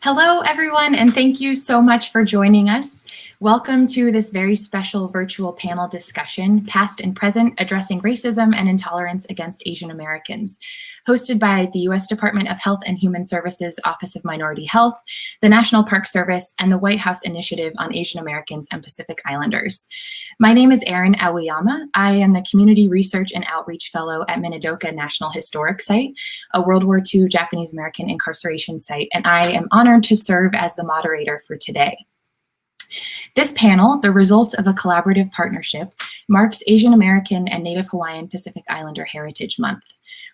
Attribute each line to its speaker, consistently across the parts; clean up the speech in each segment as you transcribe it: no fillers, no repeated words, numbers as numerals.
Speaker 1: Hello, everyone, and thank you so much for joining us. Welcome to this very special virtual panel discussion, Past and Present, Addressing Racism and Intolerance Against Asian Americans, hosted by the U.S. Department of Health and Human Services Office of Minority Health, the National Park Service, and the White House Initiative on Asian Americans and Pacific Islanders. My name is Erin Aoyama. I am the Community Research and Outreach Fellow at Minidoka National Historic Site, a World War II Japanese American incarceration site, and I am honored to serve as the moderator for today. This panel, the results of a collaborative partnership, marks Asian American and Native Hawaiian Pacific Islander Heritage Month.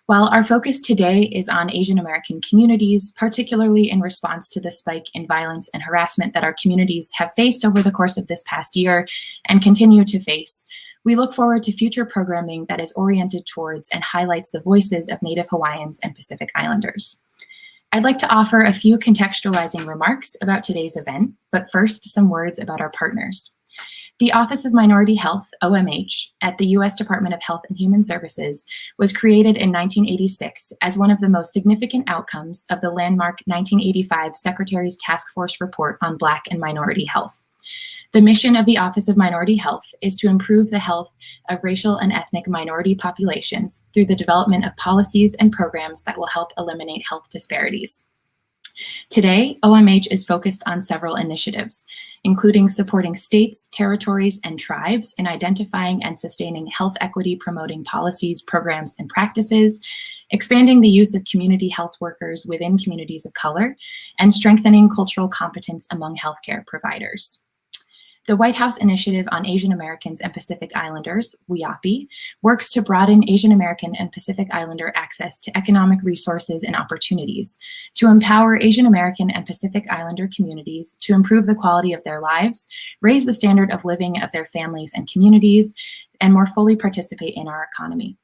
Speaker 1: While our focus today is on Asian American communities, particularly in response to the spike in violence and harassment that our communities have faced over the course of this past year and continue to face, we look forward to future programming that is oriented towards and highlights the voices of Native Hawaiians and Pacific Islanders. I'd like to offer a few contextualizing remarks about today's event, but first, some words about our partners. The Office of Minority Health, OMH, at the U.S. Department of Health and Human Services was created in 1986 as one of the most significant outcomes of the landmark 1985 Secretary's Task Force Report on Black and Minority Health. The mission of the Office of Minority Health is to improve the health of racial and ethnic minority populations through the development of policies and programs that will help eliminate health disparities. Today, OMH is focused on several initiatives, including supporting states, territories, and tribes in identifying and sustaining health equity promoting policies, programs, and practices, expanding the use of community health workers within communities of color, and strengthening cultural competence among healthcare providers. The White House Initiative on Asian Americans and Pacific Islanders, WHIAAPI, works to broaden Asian American and Pacific Islander access to economic resources and opportunities, to empower Asian American and Pacific Islander communities to improve the quality of their lives, raise the standard of living of their families and communities, and more fully participate in our economy.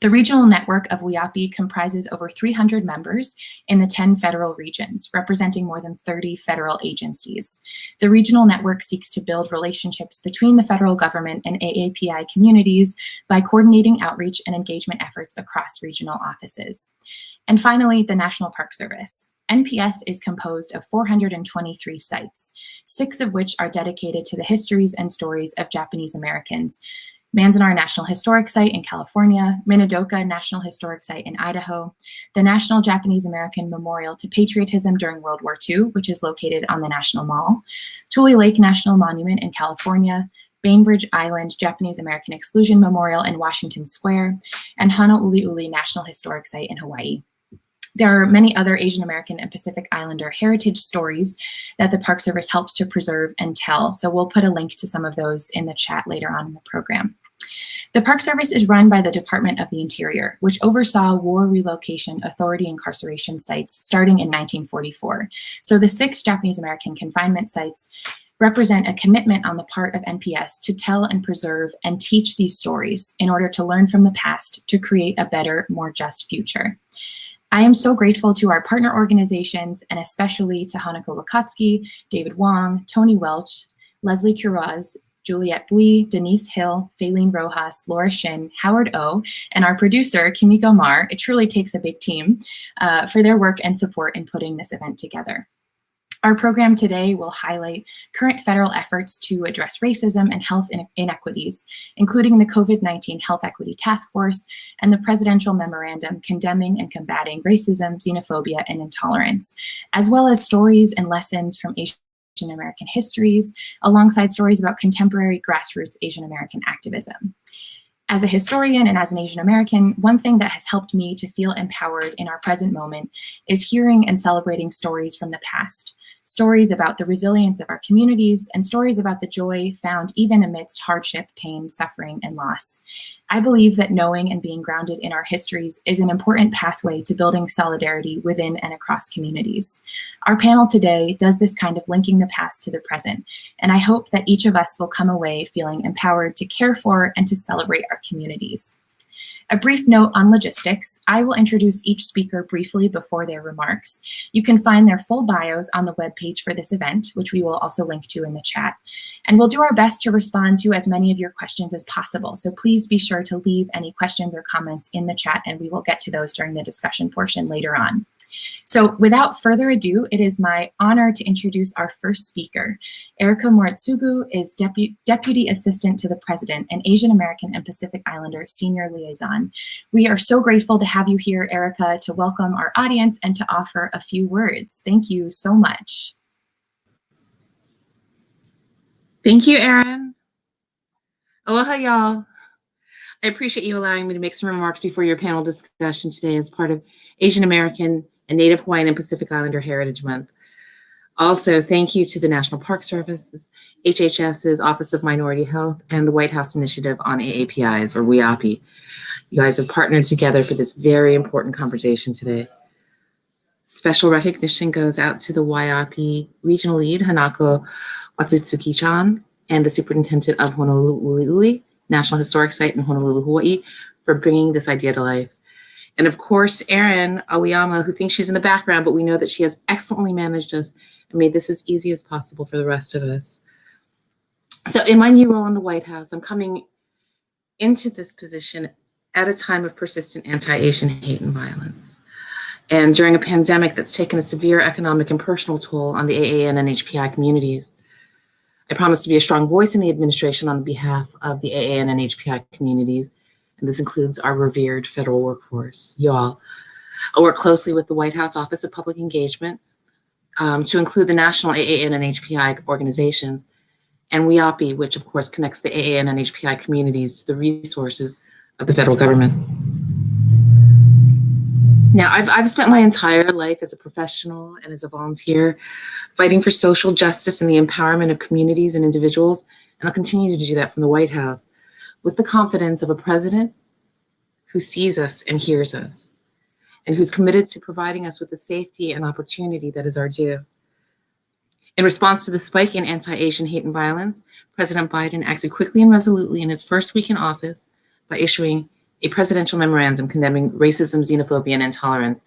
Speaker 1: The regional network of WHIAAPI comprises over 300 members in the 10 federal regions, representing more than 30 federal agencies. The regional network seeks to build relationships between the federal government and AAPI communities by coordinating outreach and engagement efforts across regional offices. And finally, the National Park Service. NPS is composed of 423 sites, 6 of which are dedicated to the histories and stories of Japanese Americans. Manzanar National Historic Site in California, Minidoka National Historic Site in Idaho, the National Japanese American Memorial to Patriotism during World War II, which is located on the National Mall, Tule Lake National Monument in California, Bainbridge Island Japanese American Exclusion Memorial in Washington Square, and Honouliuli National Historic Site in Hawaii. There are many other Asian American and Pacific Islander heritage stories that the Park Service helps to preserve and tell, so we'll put a link to some of those in the chat later on in the program. The Park Service is run by the Department of the Interior, which oversaw war relocation authority incarceration sites starting in 1944. So the 6 Japanese American confinement sites represent a commitment on the part of NPS to tell and preserve and teach these stories in order to learn from the past to create a better, more just future. I am so grateful to our partner organizations and especially to Hanako Wakatsuki, David Wong, Tony Welch, Leslie Quiroz, Juliette Bui, Denise Hill, Faylene Rojas, Laura Shin, Howard O, and our producer, Kimiko Mar. It truly takes a big team for their work and support in putting this event together. Our program today will highlight current federal efforts to address racism and health inequities, including the COVID-19 Health Equity Task Force and the Presidential Memorandum Condemning and Combating Racism, Xenophobia, and Intolerance, as well as stories and lessons from Asian American histories, alongside stories about contemporary grassroots Asian American activism. As a historian and as an Asian American, one thing that has helped me to feel empowered in our present moment is hearing and celebrating stories from the past. Stories about the resilience of our communities, and stories about the joy found even amidst hardship, pain, suffering, and loss. I believe that knowing and being grounded in our histories is an important pathway to building solidarity within and across communities. Our panel today does this kind of linking the past to the present, and I hope that each of us will come away feeling empowered to care for and to celebrate our communities. A brief note on logistics: I will introduce each speaker briefly before their remarks. You can find their full bios on the webpage for this event, which we will also link to in the chat. And we'll do our best to respond to as many of your questions as possible. So please be sure to leave any questions or comments in the chat, and we will get to those during the discussion portion later on. So without further ado, it is my honor to introduce our first speaker. Erika Moritsugu is Deputy Assistant to the President and Asian American and Pacific Islander Senior Liaison. We are so grateful to have you here, Erika, to welcome our audience and to offer a few words. Thank you so much.
Speaker 2: Thank you, Erin. Aloha, y'all. I appreciate you allowing me to make some remarks before your panel discussion today as part of Asian American and Native Hawaiian and Pacific Islander Heritage Month. Also, thank you to the National Park Service, HHS's Office of Minority Health, and the White House Initiative on AAPIs, or WHIAAPI. You guys have partnered together for this very important conversation today. Special recognition goes out to the WHIAAPI Regional Lead, Hanako Watsutsuki-chan, and the Superintendent of Honolulu National Historic Site in Honolulu, Hawaii, for bringing this idea to life. And of course, Erin Aoyama, who thinks she's in the background, but we know that she has excellently managed us and made this as easy as possible for the rest of us. So in my new role in the White House, I'm coming into this position at a time of persistent anti-Asian hate and violence. And during a pandemic that's taken a severe economic and personal toll on the AAN and HPI communities. I promise to be a strong voice in the administration on behalf of the AAN and HPI communities, and this includes our revered federal workforce, y'all. I work closely with the White House Office of Public Engagement to include the national AAN and HPI organizations, and WHIAAPI, which of course connects the AAN and HPI communities to the resources of the federal government. Now, I've spent my entire life as a professional and as a volunteer fighting for social justice and the empowerment of communities and individuals, and I'll continue to do that from the White House with the confidence of a president who sees us and hears us, and who's committed to providing us with the safety and opportunity that is our due. In response to the spike in anti-Asian hate and violence, President Biden acted quickly and resolutely in his first week in office by issuing a presidential memorandum condemning racism, xenophobia, and intolerance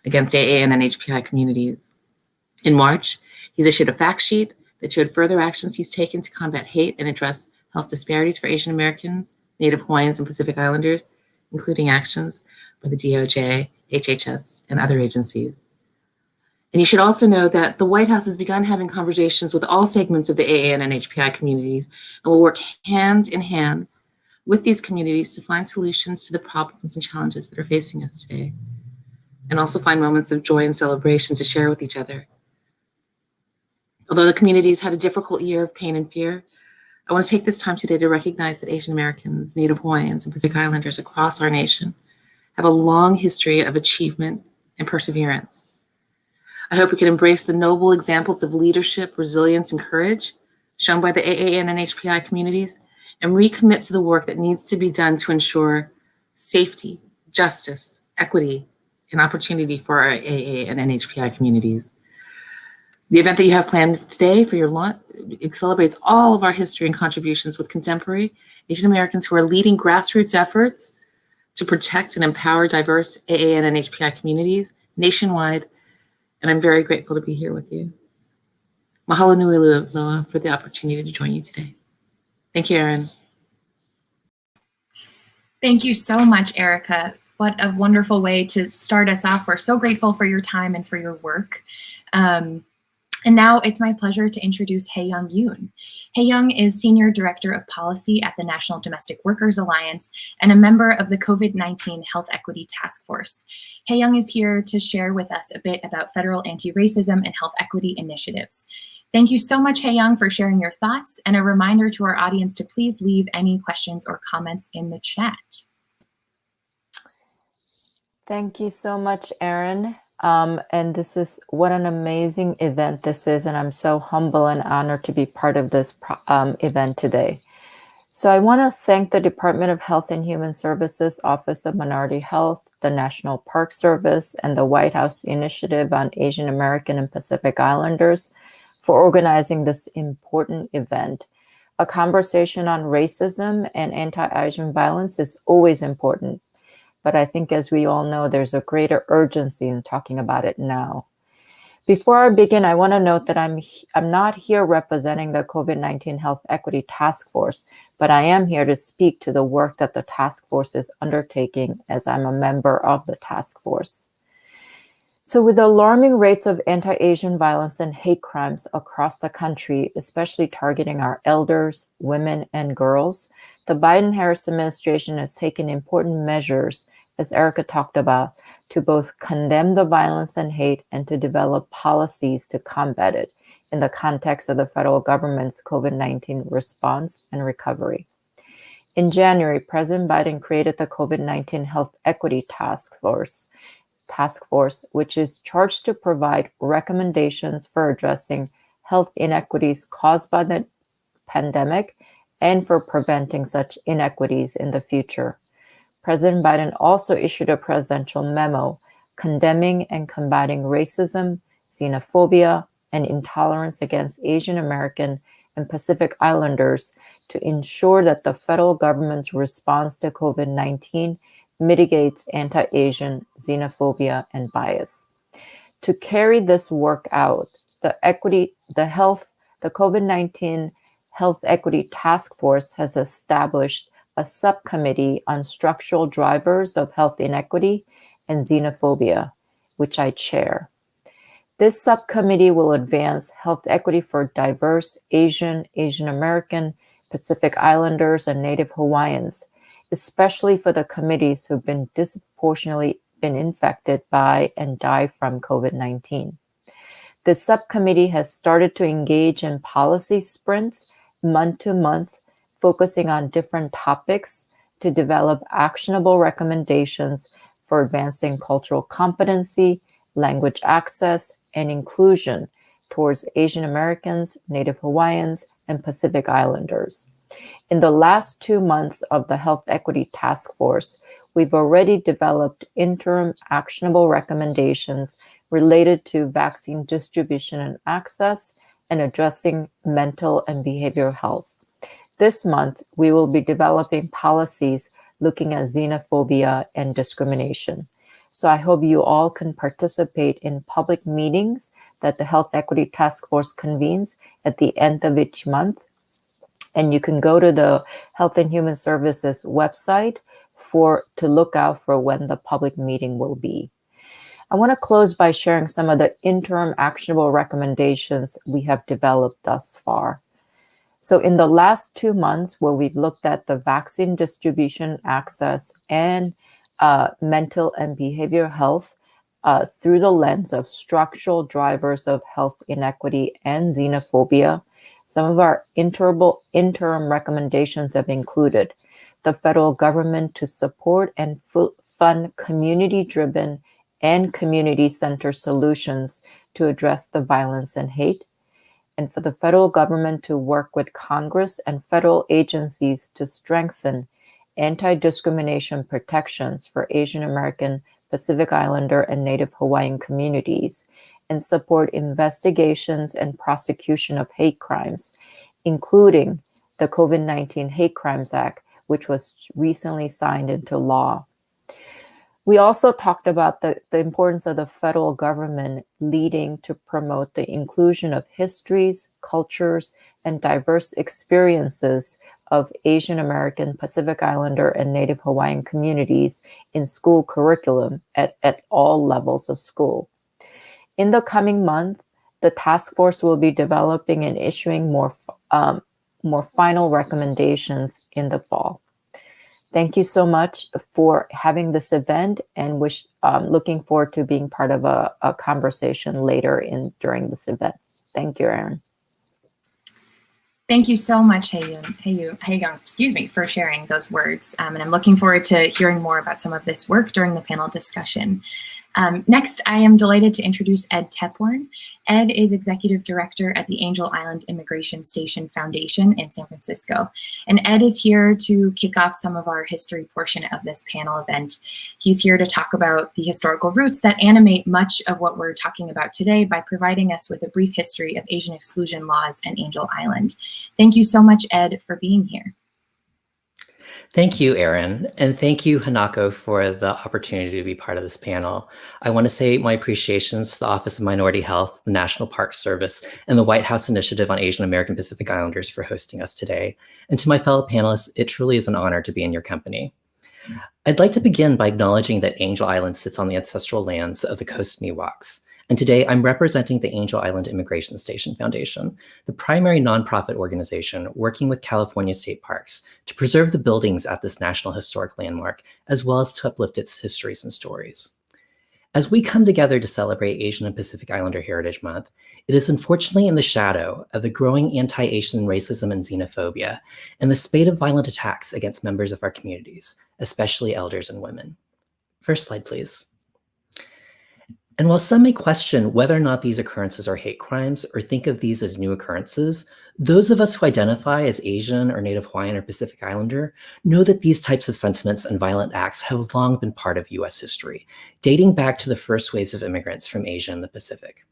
Speaker 2: against AAN and HPI communities. In March, he's issued a fact sheet that showed further actions he's taken to combat hate and address health disparities for Asian Americans, Native Hawaiians, and Pacific Islanders, including actions by the DOJ, HHS, and other agencies. And you should also know that the White House has begun having conversations with all segments of the AAN and HPI communities and will work hand in hand with these communities to find solutions to the problems and challenges that are facing us today, and also find moments of joy and celebration to share with each other. Although the communities had a difficult year of pain and fear, I want to take this time today to recognize that Asian Americans, Native Hawaiians, and Pacific Islanders across our nation have a long history of achievement and perseverance. I hope we can embrace the noble examples of leadership, resilience, and courage shown by the AAN and HPI communities and recommit to the work that needs to be done to ensure safety, justice, equity, and opportunity for our AAN and HPI communities. The event that you have planned today for your launch, it celebrates all of our history and contributions with contemporary Asian Americans who are leading grassroots efforts to protect and empower diverse AAN and HPI communities nationwide, and I'm very grateful to be here with you. Mahalo nui loa for the opportunity to join you today. Thank you, Erin.
Speaker 1: Thank you so much, Erika. What a wonderful way to start us off. We're so grateful for your time and for your work. And now it's my pleasure to introduce Hae-Young Yoon. Hae-Young is Senior Director of Policy at the National Domestic Workers Alliance and a member of the COVID-19 Health Equity Task Force. Hae-Young is here to share with us a bit about federal anti-racism and health equity initiatives. Thank you so much, Hae-Young, for sharing your thoughts, and a reminder to our audience to please leave any questions or comments in the chat.
Speaker 3: Thank you so much, Erin. And this is what an amazing event this is, and I'm so humble and honored to be part of this event today. So I want to thank the Department of Health and Human Services, Office of Minority Health, the National Park Service, and the White House Initiative on Asian American and Pacific Islanders for organizing this important event. A conversation on racism and anti-Asian violence is always important. but I think as we all know, there's a greater urgency in talking about it now. Before I begin, I want to note that I'm not here representing the COVID-19 Health Equity Task Force, but I am here to speak to the work that the task force is undertaking, as I'm a member of the task force. So with alarming rates of anti-Asian violence and hate crimes across the country, especially targeting our elders, women, and girls, the Biden-Harris administration has taken important measures, as Erica talked about, to both condemn the violence and hate and to develop policies to combat it in the context of the federal government's COVID-19 response and recovery. In January, President Biden created the COVID-19 Health Equity Task Force, which is charged to provide recommendations for addressing health inequities caused by the pandemic and for preventing such inequities in the future. President Biden also issued a presidential memo condemning and combating racism, xenophobia, and intolerance against Asian American and Pacific Islanders to ensure that the federal government's response to COVID-19 mitigates anti-Asian xenophobia and bias. To carry this work out, the COVID-19 Health Equity Task Force has established a subcommittee on structural drivers of health inequity and xenophobia, which I chair. This subcommittee will advance health equity for diverse Asian American, Pacific Islanders, and Native Hawaiians, especially for the communities who've been disproportionately infected by and die from COVID-19. This subcommittee has started to engage in policy sprints month to month, focusing on different topics to develop actionable recommendations for advancing cultural competency, language access, and inclusion towards Asian Americans, Native Hawaiians, and Pacific Islanders. In the last 2 months of the Health Equity Task Force, we've already developed interim actionable recommendations related to vaccine distribution and access and addressing mental and behavioral health. This month, we will be developing policies looking at xenophobia and discrimination. So I hope you all can participate in public meetings that the Health Equity Task Force convenes at the end of each month. And you can go to the Health and Human Services website to look out for when the public meeting will be. I want to close by sharing some of the interim actionable recommendations we have developed thus far. So in the last 2 months, where we've looked at the vaccine distribution access and mental and behavioral health through the lens of structural drivers of health inequity and xenophobia, some of our interim recommendations have included the federal government to support and fund community-driven and community-centered solutions to address the violence and hate, and for the federal government to work with Congress and federal agencies to strengthen anti-discrimination protections for Asian American, Pacific Islander, and Native Hawaiian communities, and support investigations and prosecution of hate crimes, including the COVID-19 Hate Crimes Act, which was recently signed into law. We also talked about the importance of the federal government leading to promote the inclusion of histories, cultures, and diverse experiences of Asian American, Pacific Islander, and Native Hawaiian communities in school curriculum at all levels of school. In the coming month, the task force will be developing and issuing more final recommendations in the fall. Thank you so much for having this event, and looking forward to being part of a conversation later during this event. Thank you, Erin.
Speaker 1: Thank you so much, Haeyoung, for sharing those words. And I'm looking forward to hearing more about some of this work during the panel discussion. Next, I am delighted to introduce Ed Tepworn. Ed is Executive Director at the Angel Island Immigration Station Foundation in San Francisco. And Ed is here to kick off some of our history portion of this panel event. He's here to talk about the historical roots that animate much of what we're talking about today by providing us with a brief history of Asian exclusion laws and Angel Island. Thank you so much, Ed, for being here.
Speaker 4: Thank you, Erin, and thank you, Hanako, for the opportunity to be part of this panel. I want to say my appreciations to the Office of Minority Health, the National Park Service, and the White House Initiative on Asian American Pacific Islanders for hosting us today. And to my fellow panelists, it truly is an honor to be in your company. I'd like to begin by acknowledging that Angel Island sits on the ancestral lands of the Coast Miwoks. And today I'm representing the Angel Island Immigration Station Foundation, the primary nonprofit organization working with California state parks to preserve the buildings at this National Historic Landmark, as well as to uplift its histories and stories. As we come together to celebrate Asian and Pacific Islander Heritage Month, it is unfortunately in the shadow of the growing anti-Asian racism and xenophobia and the spate of violent attacks against members of our communities, especially elders and women. First slide, please. And while some may question whether or not these occurrences are hate crimes or think of these as new occurrences, those of us who identify as Asian or Native Hawaiian or Pacific Islander know that these types of sentiments and violent acts have long been part of US history, dating back to the first waves of immigrants from Asia and the Pacific.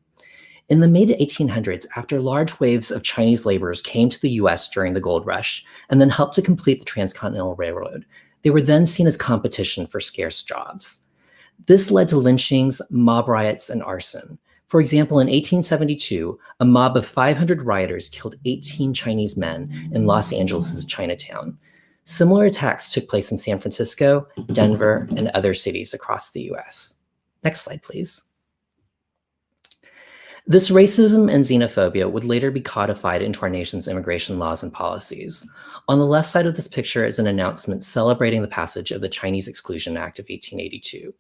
Speaker 4: In the mid-1800s, after large waves of Chinese laborers came to the US during the gold rush and then helped to complete the Transcontinental Railroad, they were then seen as competition for scarce jobs. This led to lynchings, mob riots, and arson. For example, in 1872, a mob of 500 rioters killed 18 Chinese men in Los Angeles' Chinatown. Similar attacks took place in San Francisco, Denver, and other cities across the US. Next slide, please. This racism and xenophobia would later be codified into our nation's immigration laws and policies. On the left side of this picture is an announcement celebrating the passage of the Chinese Exclusion Act of 1882.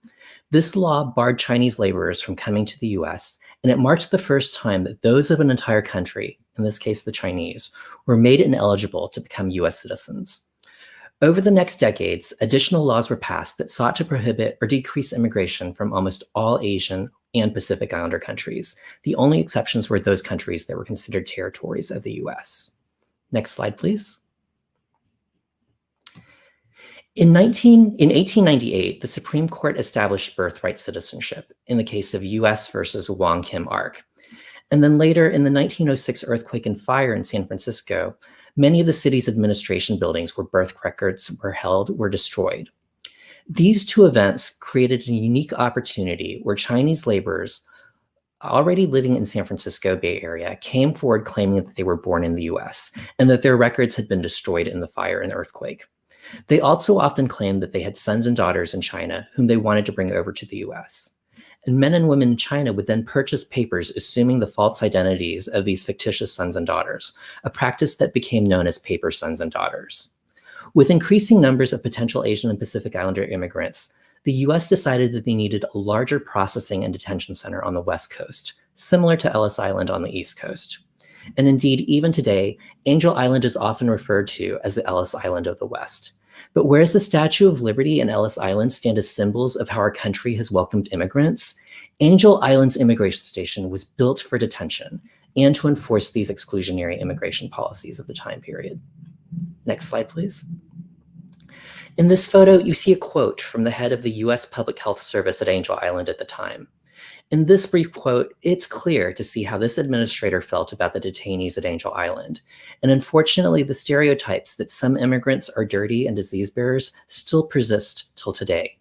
Speaker 4: This law barred Chinese laborers from coming to the US, and it marked the first time that those of an entire country, in this case the Chinese, were made ineligible to become US citizens. Over the next decades, additional laws were passed that sought to prohibit or decrease immigration from almost all Asian and Pacific Islander countries. The only exceptions were those countries that were considered territories of the US. Next slide, please. In 1898, the Supreme Court established birthright citizenship in the case of US versus Wong Kim Ark. And then later in the 1906 earthquake and fire in San Francisco, many of the city's administration buildings where birth records were held were destroyed. These two events created a unique opportunity where Chinese laborers already living in San Francisco Bay Area came forward claiming that they were born in the US and that their records had been destroyed in the fire and earthquake. They also often claimed that they had sons and daughters in China whom they wanted to bring over to the US. And men and women in China would then purchase papers assuming the false identities of these fictitious sons and daughters, a practice that became known as paper sons and daughters. With increasing numbers of potential Asian and Pacific Islander immigrants, the US decided that they needed a larger processing and detention center on the West Coast, similar to Ellis Island on the East Coast. And indeed, even today, Angel Island is often referred to as the Ellis Island of the West. But whereas the Statue of Liberty and Ellis Island stand as symbols of how our country has welcomed immigrants, Angel Island's immigration station was built for detention and to enforce these exclusionary immigration policies of the time period. Next slide, please. In this photo, you see a quote from the head of the US Public Health Service at Angel Island at the time. In this brief quote, it's clear to see how this administrator felt about the detainees at Angel Island. And unfortunately, the stereotypes that some immigrants are dirty and disease bearers still persist till today.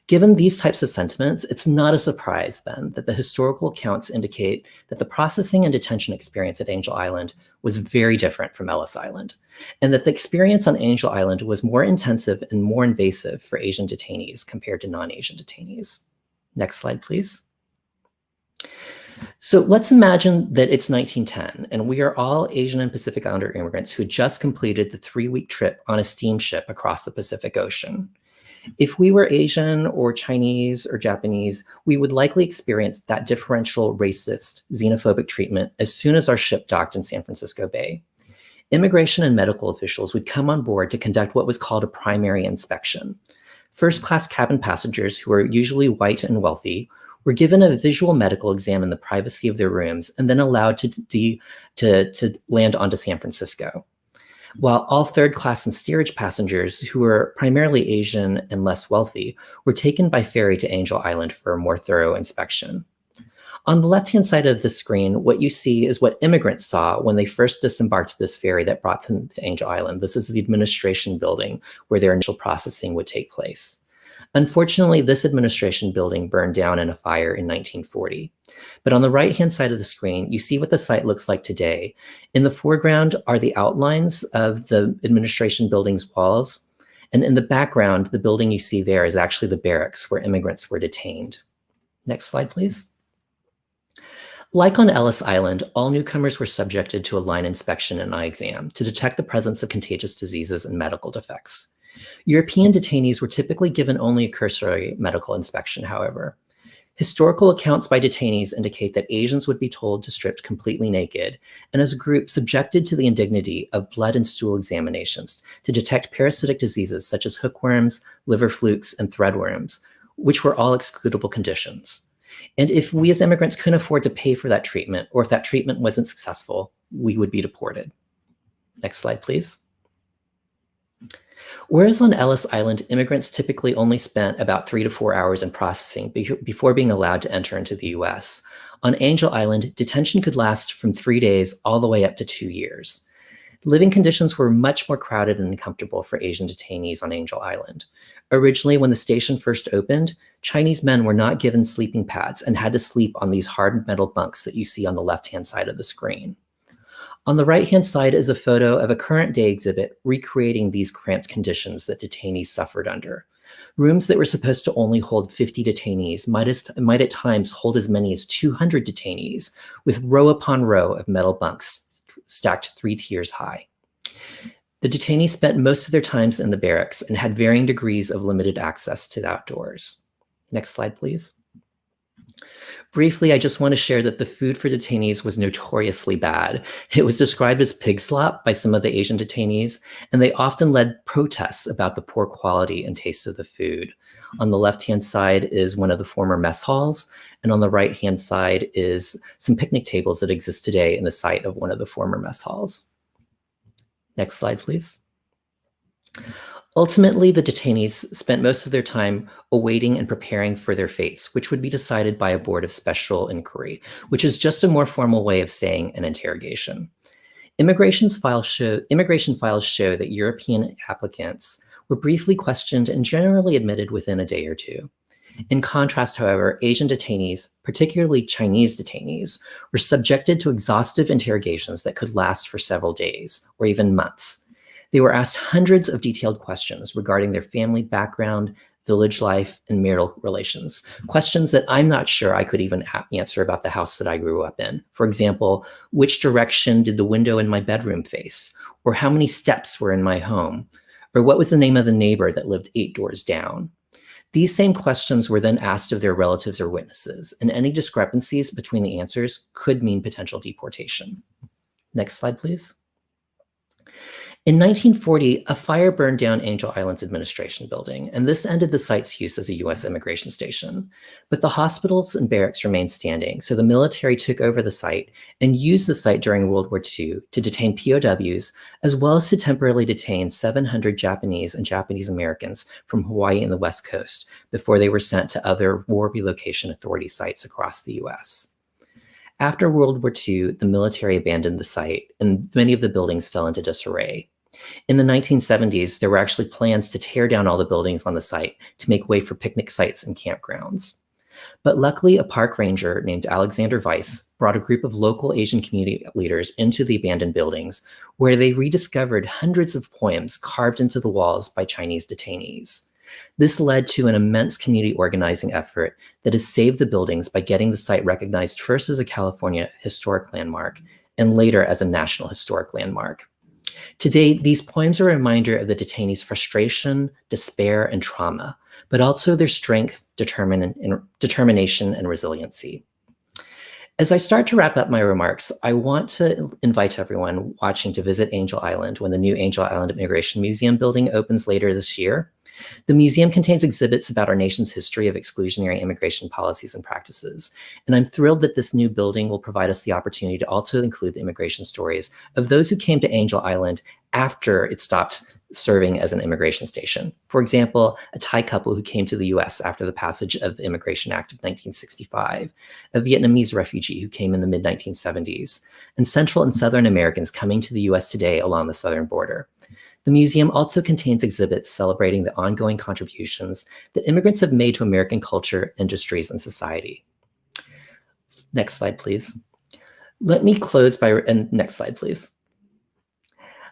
Speaker 4: Given these types of sentiments, it's not a surprise then that the historical accounts indicate that the processing and detention experience at Angel Island was very different from Ellis Island, and that the experience on Angel Island was more intensive and more invasive for Asian detainees compared to non-Asian detainees. Next slide, please. So let's imagine that it's 1910 and we are all Asian and Pacific Islander immigrants who had just completed the 3-week trip on a steamship across the Pacific Ocean. If we were Asian or Chinese or Japanese, we would likely experience that differential racist, xenophobic treatment as soon as our ship docked in San Francisco Bay. Immigration and medical officials would come on board to conduct what was called a primary inspection. First-class cabin passengers, who are usually white and wealthy, were given a visual medical exam in the privacy of their rooms and then allowed to land onto San Francisco. While all third-class and steerage passengers, who were primarily Asian and less wealthy, were taken by ferry to Angel Island for a more thorough inspection. On the left-hand side of the screen, what you see is what immigrants saw when they first disembarked this ferry that brought them to Angel Island. This is the administration building where their initial processing would take place. Unfortunately, this administration building burned down in a fire in 1940. But on the right-hand side of the screen, you see what the site looks like today. In the foreground are the outlines of the administration building's walls. And in the background, the building you see there is actually the barracks where immigrants were detained. Next slide, please. Like on Ellis Island, all newcomers were subjected to a line inspection and eye exam to detect the presence of contagious diseases and medical defects. European detainees were typically given only a cursory medical inspection, however. Historical accounts by detainees indicate that Asians would be told to strip completely naked, and as a group subjected to the indignity of blood and stool examinations to detect parasitic diseases such as hookworms, liver flukes, and threadworms, which were all excludable conditions. And if we as immigrants couldn't afford to pay for that treatment, or if that treatment wasn't successful, we would be deported. Next slide, please. Whereas on Ellis Island, immigrants typically only spent about 3 to 4 hours in processing before being allowed to enter into the US, on Angel Island, detention could last from 3 days all the way up to 2 years. Living conditions were much more crowded and uncomfortable for Asian detainees on Angel Island. Originally, when the station first opened, Chinese men were not given sleeping pads and had to sleep on these hard metal bunks that you see on the left-hand side of the screen. On the right-hand side is a photo of a current day exhibit recreating these cramped conditions that detainees suffered under. Rooms that were supposed to only hold 50 detainees might at times hold as many as 200 detainees, with row upon row of metal bunks stacked 3 tiers high. The detainees spent most of their times in the barracks and had varying degrees of limited access to the outdoors. Next slide, please. Briefly, I just want to share that the food for detainees was notoriously bad. It was described as pig slop by some of the Asian detainees, and they often led protests about the poor quality and taste of the food. On the left-hand side is one of the former mess halls, and on the right-hand side is some picnic tables that exist today in the site of one of the former mess halls. Next slide, please. Ultimately, the detainees spent most of their time awaiting and preparing for their fates, which would be decided by a board of special inquiry, which is just a more formal way of saying an interrogation. Immigration files show that European applicants were briefly questioned and generally admitted within a day or two. In contrast, however, Asian detainees, particularly Chinese detainees, were subjected to exhaustive interrogations that could last for several days or even months. They were asked hundreds of detailed questions regarding their family background, village life, and marital relations. Questions that I'm not sure I could even answer about the house that I grew up in. For example, which direction did the window in my bedroom face? Or how many steps were in my home? Or what was the name of the neighbor that lived 8 doors down? These same questions were then asked of their relatives or witnesses, and any discrepancies between the answers could mean potential deportation. Next slide, please. In 1940, a fire burned down Angel Island's administration building, and this ended the site's use as a U.S. immigration station. But the hospitals and barracks remained standing, so the military took over the site and used the site during World War II to detain POWs, as well as to temporarily detain 700 Japanese and Japanese Americans from Hawaii and the West Coast before they were sent to other War Relocation Authority sites across the U.S. After World War II, the military abandoned the site, and many of the buildings fell into disarray. In the 1970s, there were actually plans to tear down all the buildings on the site to make way for picnic sites and campgrounds. But luckily, a park ranger named Alexander Weiss brought a group of local Asian community leaders into the abandoned buildings, where they rediscovered hundreds of poems carved into the walls by Chinese detainees. This led to an immense community organizing effort that has saved the buildings by getting the site recognized first as a California historic landmark and later as a National Historic Landmark. Today, these poems are a reminder of the detainees' frustration, despair, and trauma, but also their strength, determination, and resiliency. As I start to wrap up my remarks, I want to invite everyone watching to visit Angel Island when the new Angel Island Immigration Museum building opens later this year. The museum contains exhibits about our nation's history of exclusionary immigration policies and practices, and I'm thrilled that this new building will provide us the opportunity to also include the immigration stories of those who came to Angel Island after it stopped serving as an immigration station. For example, a Thai couple who came to the US after the passage of the Immigration Act of 1965, a Vietnamese refugee who came in the mid-1970s, and Central and Southern Americans coming to the US today along the southern border. The museum also contains exhibits celebrating the ongoing contributions that immigrants have made to American culture, industries, and society. Next slide, please. Next slide, please.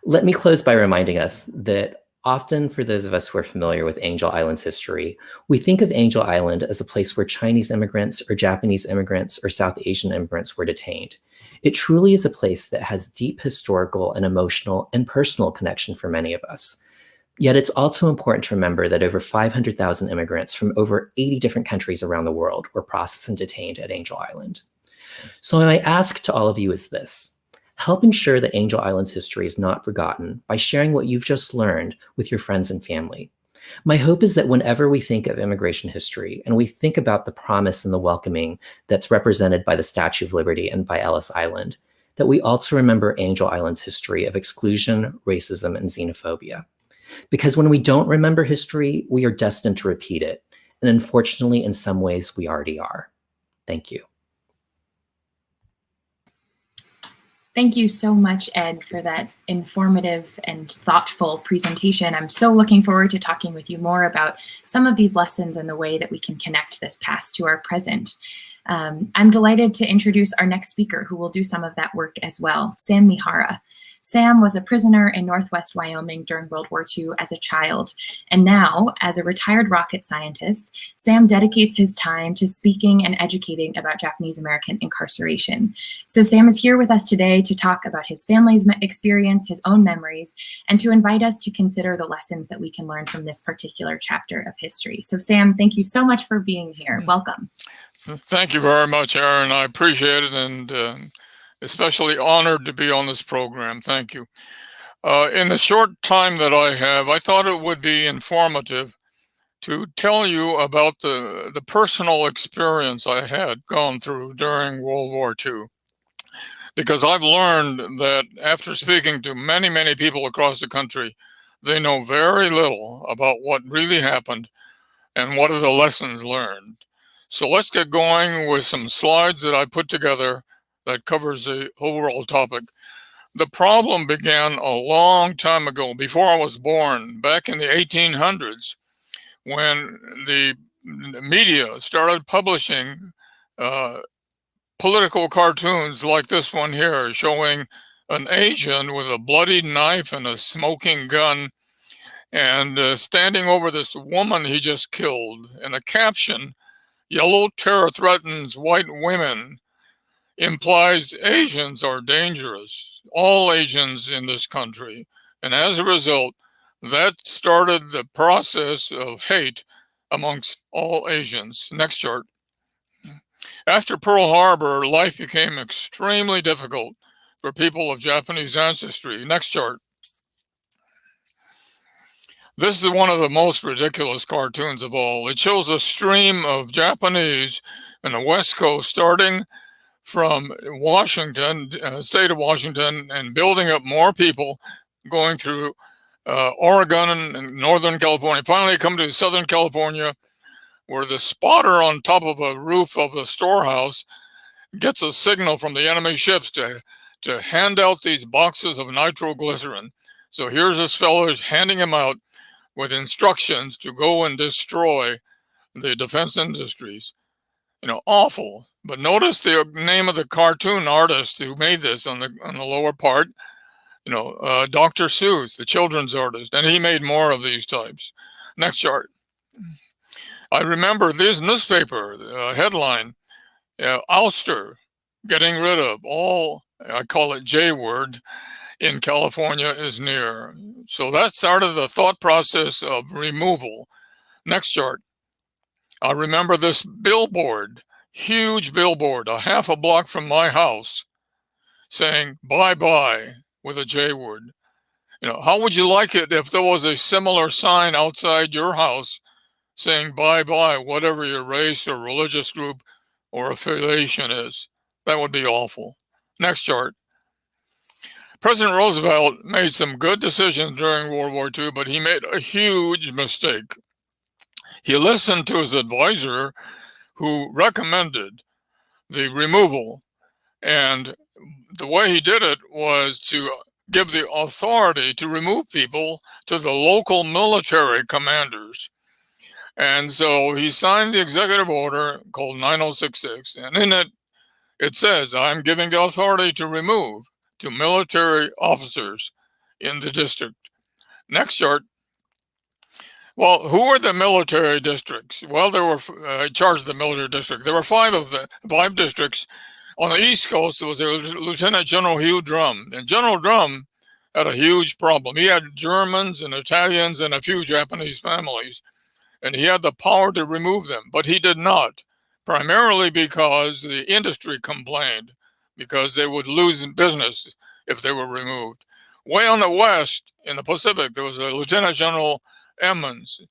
Speaker 4: Let me close by reminding us that often, for those of us who are familiar with Angel Island's history, we think of Angel Island as a place where Chinese immigrants or Japanese immigrants or South Asian immigrants were detained. It truly is a place that has deep historical and emotional and personal connection for many of us. Yet it's also important to remember that over 500,000 immigrants from over 80 different countries around the world were processed and detained at Angel Island. So my ask to all of you is this: help ensure that Angel Island's history is not forgotten by sharing what you've just learned with your friends and family. My hope is that whenever we think of immigration history and we think about the promise and the welcoming that's represented by the Statue of Liberty and by Ellis Island, that we also remember Angel Island's history of exclusion, racism, and xenophobia. Because when we don't remember history, we are destined to repeat it. And unfortunately, in some ways, we already are. Thank you.
Speaker 1: Thank you so much, Ed, for that informative and thoughtful presentation. I'm so looking forward to talking with you more about some of these lessons and the way that we can connect this past to our present. I'm delighted to introduce our next speaker, who will do some of that work as well, Sam Mihara. Sam was a prisoner in Northwest Wyoming during World War II as a child, and now, as a retired rocket scientist, Sam dedicates his time to speaking and educating about Japanese American incarceration. So Sam is here with us today to talk about his family's experience, his own memories, and to invite us to consider the lessons that we can learn from this particular chapter of history. So Sam, thank you so much for being here. Welcome.
Speaker 5: Thank you very much, Aaron. I appreciate it, and especially honored to be on this program. Thank you. In the short time that I have, I thought it would be informative to tell you about the personal experience I had gone through during World War II. Because I've learned that after speaking to many, many people across the country, they know very little about what really happened and what are the lessons learned. So let's get going with some slides that I put together that covers the overall topic. The problem began a long time ago, before I was born, back in the 1800s, when the media started publishing political cartoons like this one here, showing an Asian with a bloody knife and a smoking gun and standing over this woman he just killed. And a caption, "Yellow terror threatens white women," implies Asians are dangerous, all Asians in this country. And as a result, that started the process of hate amongst all Asians. Next chart. After Pearl Harbor, life became extremely difficult for people of Japanese ancestry. Next chart. This is one of the most ridiculous cartoons of all. It shows a stream of Japanese in the West Coast, starting from Washington, state of Washington, and building up more people, going through Oregon and Northern California. Finally, come to Southern California, where the spotter on top of a roof of the storehouse gets a signal from the enemy ships to hand out these boxes of nitroglycerin. So here's this fellow handing them out with instructions to go and destroy the defense industries. You know, awful. But notice the name of the cartoon artist who made this on the lower part. You know, Dr. Seuss, the children's artist, and he made more of these types. Next chart. I remember this newspaper headline, ouster, getting rid of all, I call it J word, in California is near. So that started the thought process of removal. Next chart. I remember this billboard, huge billboard, a half a block from my house, saying bye-bye with a J word. You know, how would you like it if there was a similar sign outside your house saying bye-bye, whatever your race or religious group or affiliation is? That would be awful. Next chart. President Roosevelt made some good decisions during World War II, but he made a huge mistake. He listened to his advisor who recommended the removal, and the way he did it was to give the authority to remove people to the local military commanders. And so he signed the executive order called 9066, and in it, it says, I'm giving the authority to remove to military officers in the district. Next chart. Well, who were the military districts? Well, there were in charge of the military district. There were five districts. On the East Coast, there was Lieutenant General Hugh Drum. And General Drum had a huge problem. He had Germans and Italians and a few Japanese families, and he had the power to remove them, but he did not, primarily because the industry complained, because they would lose business if they were removed. Way on the west, in the Pacific, there was a Lieutenant General Emmons.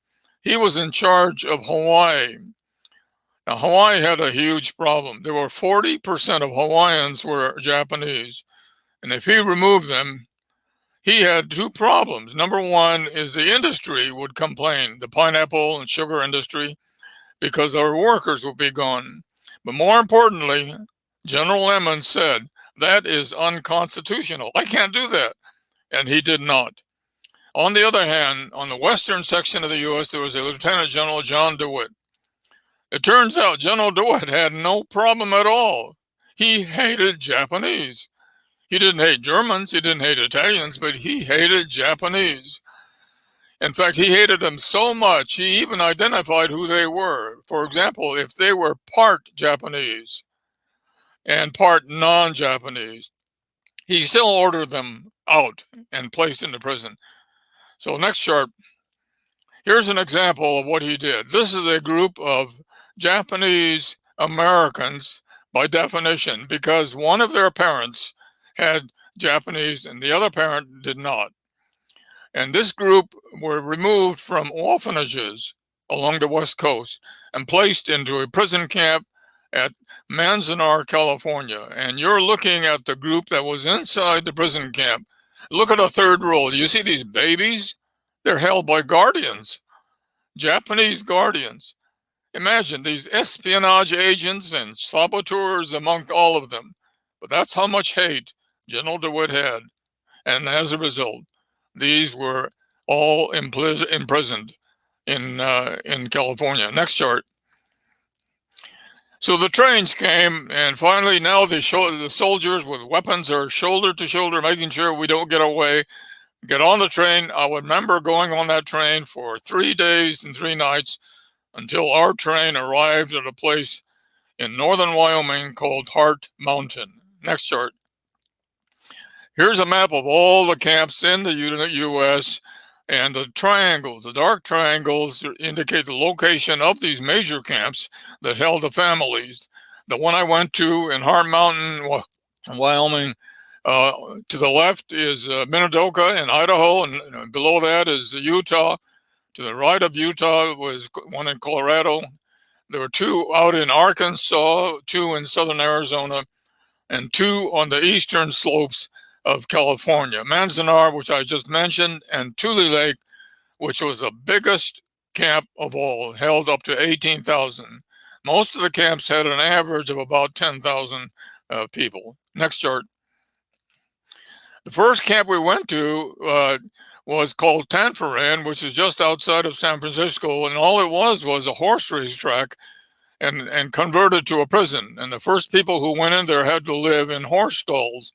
Speaker 5: He was in charge of Hawaii. Now, Hawaii had a huge problem. There were 40% of Hawaiians were Japanese, and if he removed them, he had two problems. Number one is the industry would complain, the pineapple and sugar industry, because our workers would be gone. But more importantly, General Emmons said, that is unconstitutional. I can't do that. And he did not. On the other hand, on the western section of the U.S., there was a Lieutenant General John DeWitt. It turns out General DeWitt had no problem at all. He hated Japanese. He didn't hate Germans, he didn't hate Italians, but he hated Japanese. In fact, he hated them so much, he even identified who they were. For example, if they were part Japanese and part non-Japanese, he still ordered them out and placed into prison. So next chart. Here's an example of what he did. This is a group of Japanese Americans by definition, because one of their parents had Japanese and the other parent did not. And this group were removed from orphanages along the West Coast and placed into a prison camp at Manzanar, California. And you're looking at the group that was inside the prison camp. Look at the third row. You see these babies? They're held by guardians, Japanese guardians. Imagine these espionage agents and saboteurs among all of them. But that's how much hate General DeWitt had. And as a result, these were all imprisoned in California. Next chart. So the trains came, and finally now the soldiers with weapons are shoulder to shoulder, making sure we don't get away. Get on the train. I would remember going on that train for 3 days and 3 nights until our train arrived at a place in northern Wyoming called Hart Mountain. Next chart. Here's a map of all the camps in the U.S. and the triangles, the dark triangles indicate the location of these major camps that held the families. The one I went to in Hart Mountain, Wyoming, to the left is Minidoka in Idaho, and below that is Utah. To the right of Utah was one in Colorado. There were 2 out in Arkansas, 2 in southern Arizona, and 2 on the eastern slopes of California. Manzanar, which I just mentioned, and Tule Lake, which was the biggest camp of all, held up to 18,000. Most of the camps had an average of about 10,000 people. Next chart. The first camp we went to was called Tanforan, which is just outside of San Francisco, and all it was a horse race track and converted to a prison. And the first people who went in there had to live in horse stalls.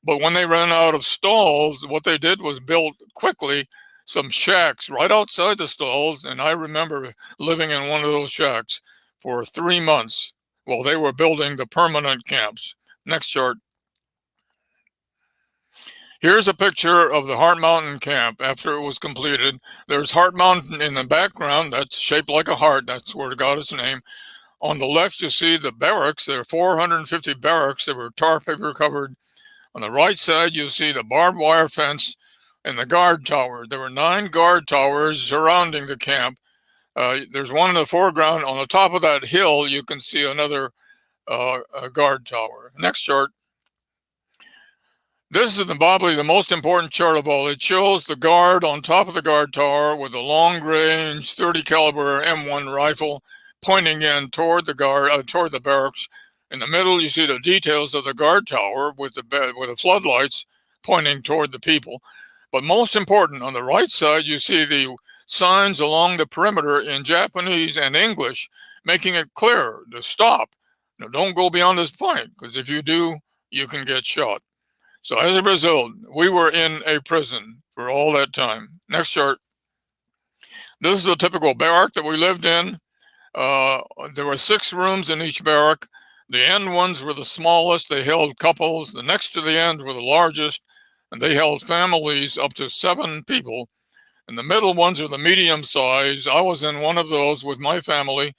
Speaker 5: But when they ran out of stalls, what they did was build quickly some shacks right outside the stalls. And I remember living in one of those shacks for 3 months while they were building the permanent camps. Next chart. Here's a picture of the Hart Mountain camp after it was completed. There's Hart Mountain in the background. That's shaped like a heart. That's where it got its name. On the left, you see the barracks. There are 450 barracks that were tar paper covered. On the right side, you'll see the barbed wire fence and the guard tower. There were 9 guard towers surrounding the camp. There's one in the foreground. On the top of that hill, you can see another guard tower. Next chart. This is probably the most important chart of all. It shows the guard on top of the guard tower with a long-range 30 caliber M1 rifle pointing in toward the barracks. In the middle, you see the details of the guard tower with the floodlights pointing toward the people. But most important, on the right side, you see the signs along the perimeter in Japanese and English, making it clear to stop. Now, don't go beyond this point, because if you do, you can get shot. So as a result, we were in a prison for all that time. Next chart. This is a typical barrack that we lived in. There were 6 rooms in each barrack. The end ones were the smallest. They held couples. The next to the end were the largest, and they held families up to 7 people. And the middle ones are the medium size. I was in one of those with my family,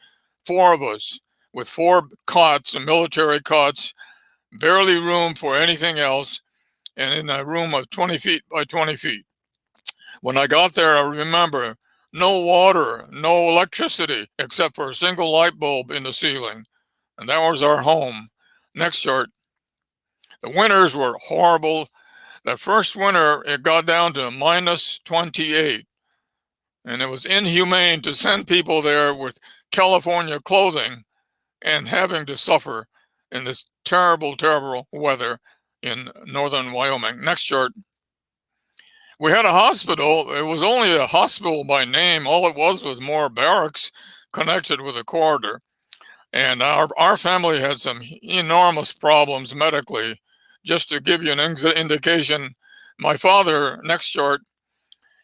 Speaker 5: 4 of us, with 4 cots and military cots, barely room for anything else, and in a room of 20 feet by 20 feet. When I got there, I remember no water, no electricity, except for a single light bulb in the ceiling. And that was our home. Next chart. The winters were horrible. That first winter, it got down to minus 28. And it was inhumane to send people there with California clothing and having to suffer in this terrible, terrible weather in northern Wyoming. Next chart. We had a hospital. It was only a hospital by name. All it was more barracks connected with a corridor. And our family had some enormous problems medically. Just to give you an indication, my father, next chart,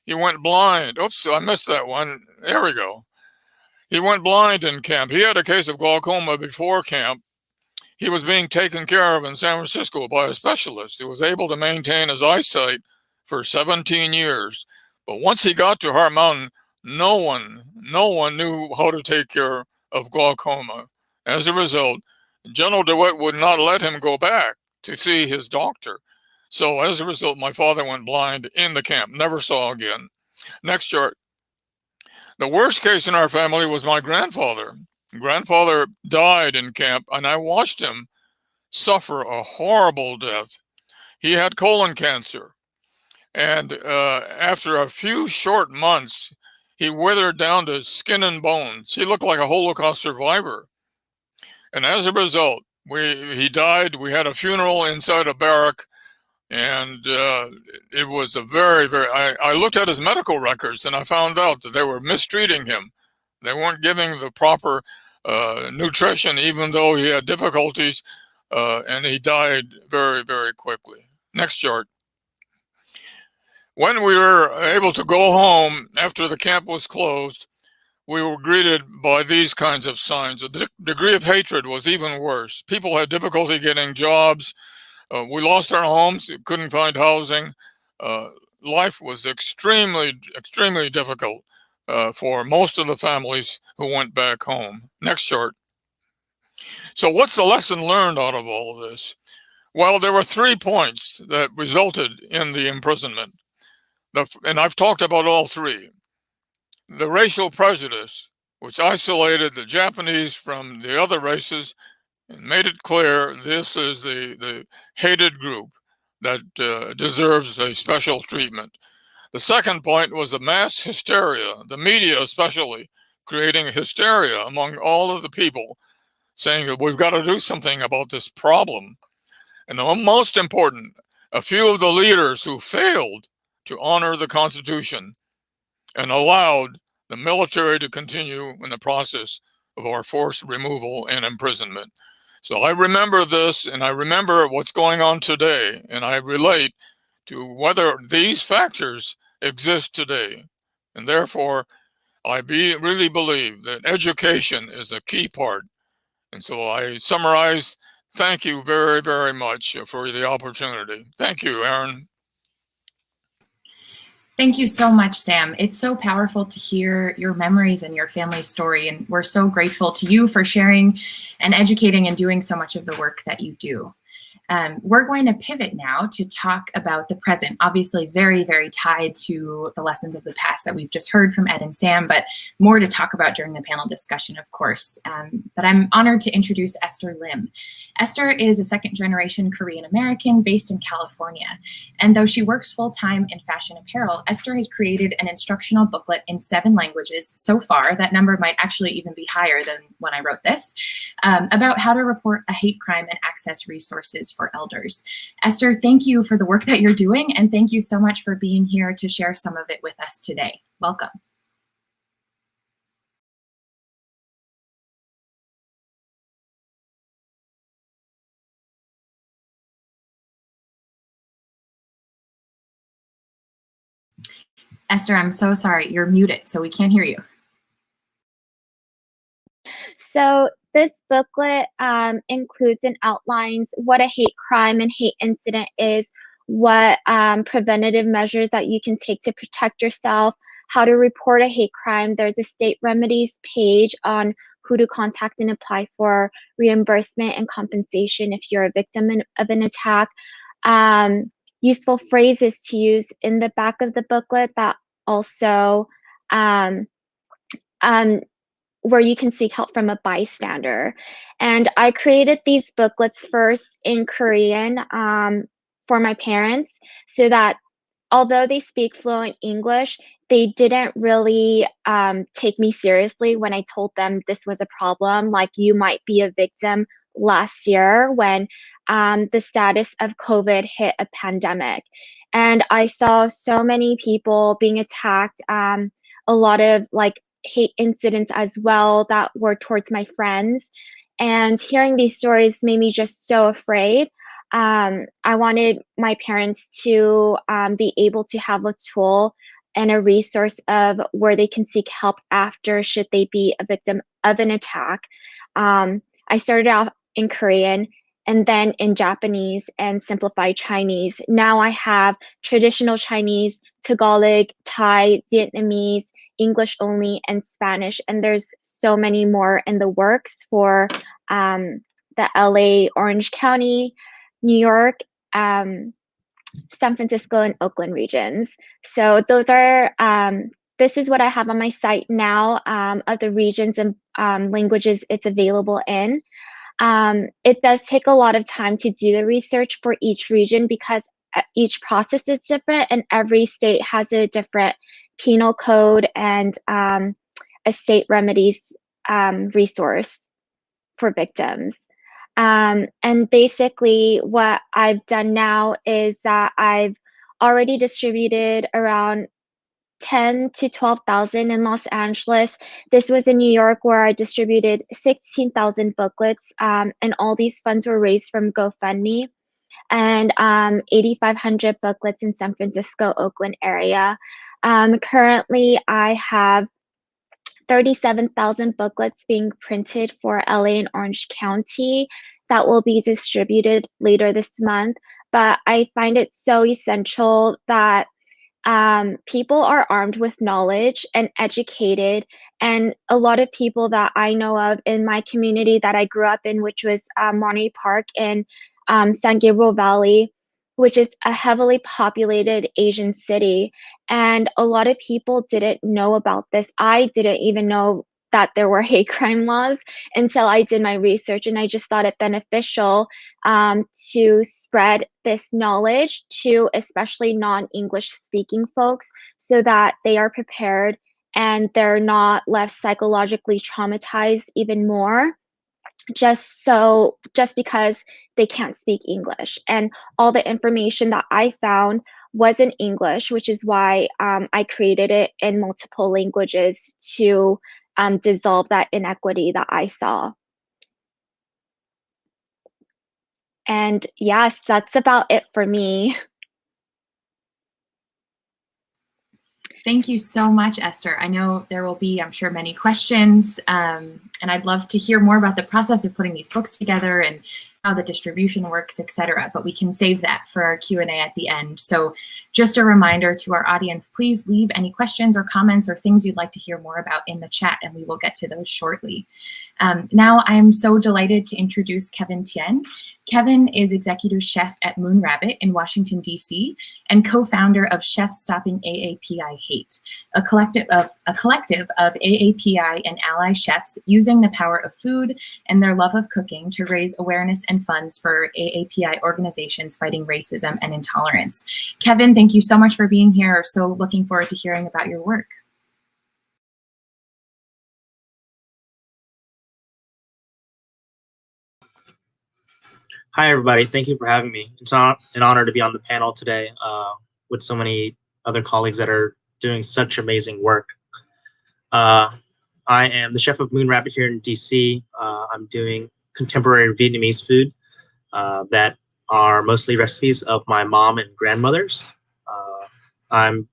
Speaker 5: he went blind. Oops, I missed that one. There we go. He went blind in camp. He had a case of glaucoma before camp. He was being taken care of in San Francisco by a specialist. He was able to maintain his eyesight for 17 years. But once he got to Heart Mountain, no one knew how to take care of glaucoma. As a result, General DeWitt would not let him go back to see his doctor. So as a result, my father went blind in the camp, never saw again. Next chart. The worst case in our family was my grandfather. Grandfather died in camp, and I watched him suffer a horrible death. He had colon cancer, and after a few short months, he withered down to skin and bones. He looked like a Holocaust survivor. And as a result, he died. We had a funeral inside a barrack, and it was a very, very, I looked at his medical records, and I found out that they were mistreating him. They weren't giving the proper nutrition, even though he had difficulties, and he died very, very quickly. Next chart. When we were able to go home after the camp was closed, we were greeted by these kinds of signs. The degree of hatred was even worse. People had difficulty getting jobs. We lost our homes, couldn't find housing. Life was extremely, extremely difficult for most of the families who went back home. Next chart. So what's the lesson learned out of all of this? Well, there were 3 points that resulted in the imprisonment. And I've talked about all 3. The racial prejudice, which isolated the Japanese from the other races and made it clear this is the hated group that deserves a special treatment. The second point was the mass hysteria, the media especially, creating hysteria among all of the people, saying that we've got to do something about this problem. And the most important, a few of the leaders who failed to honor the Constitution and allowed the military to continue in the process of our forced removal and imprisonment. So I remember this, and I remember what's going on today, and I relate to whether these factors exist today. And therefore, I really believe that education is a key part. And so I summarize, thank you very, very much for the opportunity. Thank you, Aaron.
Speaker 1: Thank you so much, Sam. It's so powerful to hear your memories and your family story, and we're so grateful to you for sharing and educating and doing so much of the work that you do. We're going to pivot now to talk about the present, obviously very, very tied to the lessons of the past that we've just heard from Ed and Sam, but more to talk about during the panel discussion, of course. But I'm honored to introduce Esther Lim. Esther is a second-generation Korean American based in California. And though she works full-time in fashion apparel, Esther has created an instructional booklet in 7 languages so far. That number might actually even be higher than when I wrote this, about how to report a hate crime and access resources for elders. Esther, thank you for the work that you're doing, and thank you so much for being here to share some of it with us today. Welcome. Esther, I'm so sorry, you're muted, so we can't hear you.
Speaker 6: So this booklet includes and outlines what a hate crime and hate incident is, what preventative measures that you can take to protect yourself, how to report a hate crime. There's a state remedies page on who to contact and apply for reimbursement and compensation if you're a victim of an attack. Useful phrases to use in the back of the booklet that also where you can seek help from a bystander. And I created these booklets first in Korean for my parents, so that although they speak fluent English, they didn't really take me seriously when I told them this was a problem. Like, you might be a victim last year when the status of COVID hit a pandemic. And I saw so many people being attacked, a lot of hate incidents as well that were towards my friends. And hearing these stories made me just so afraid. I wanted my parents to be able to have a tool and a resource of where they can seek help after should they be a victim of an attack. I started out in Korean and then in Japanese and simplified Chinese. Now I have traditional Chinese, Tagalog, Thai, Vietnamese, English only, and Spanish. And there's so many more in the works for the LA, Orange County, New York, San Francisco, and Oakland regions. So those are, this is what I have on my site now of the regions and languages it's available in. It does take a lot of time to do the research for each region because each process is different and every state has a different penal code and a state remedies resource for victims. And basically what I've done now is that I've already distributed around 10 to 12,000 in Los Angeles. This was in New York where I distributed 16,000 booklets, and all these funds were raised from GoFundMe, and 8,500 booklets in San Francisco, Oakland area. Currently, I have 37,000 booklets being printed for LA and Orange County that will be distributed later this month. But I find it so essential that people are armed with knowledge and educated, and a lot of people that I know of in my community that I grew up in, which was Monterey Park in San Gabriel Valley, which is a heavily populated Asian city, and a lot of people didn't know about this. I didn't even know that there were hate crime laws until I did my research, and I just thought it beneficial to spread this knowledge to especially non-English speaking folks so that they are prepared and they're not left psychologically traumatized even more just because they can't speak English. And all the information that I found was in English, which is why I created it in multiple languages to dissolve that inequity that I saw. And yes, that's about it for me.
Speaker 1: Thank you so much, Esther. I know there will be, I'm sure, many questions, and I'd love to hear more about the process of putting these books together and how the distribution works, etc. But we can save that for our Q&A at the end. So just a reminder to our audience, please leave any questions or comments or things you'd like to hear more about in the chat, and we will get to those shortly. Now I am so delighted to introduce Kevin Tien. Kevin is executive chef at Moon Rabbit in Washington, D.C., and co-founder of Chefs Stopping AAPI Hate, a collective of AAPI and ally chefs using the power of food and their love of cooking to raise awareness and funds for AAPI organizations fighting racism and intolerance. Kevin, thank you so much for being here. So looking forward to hearing about your work.
Speaker 7: Hi, everybody. Thank you for having me. It's an honor to be on the panel today with so many other colleagues that are doing such amazing work. I am the chef of Moon Rabbit here in DC. I'm doing contemporary Vietnamese food that are mostly recipes of my mom and grandmother's. I'm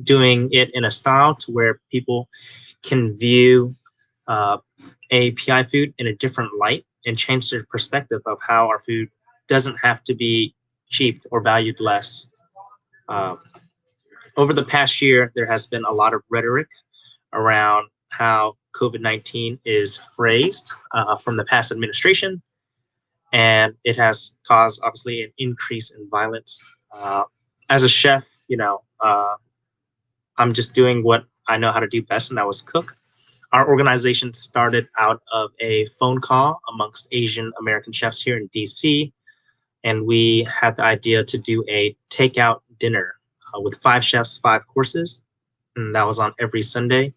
Speaker 7: doing it in a style to where people can view AAPI food in a different light and change their perspective of how our food doesn't have to be cheap or valued less. Over the past year, there has been a lot of rhetoric around how COVID-19 is phrased from the past administration, and it has caused obviously an increase in violence. As a chef, I'm just doing what I know how to do best, and that was cook. Our organization started out of a phone call amongst Asian American chefs here in DC, and we had the idea to do a takeout dinner with 5 chefs, 5 courses, and that was on every Sunday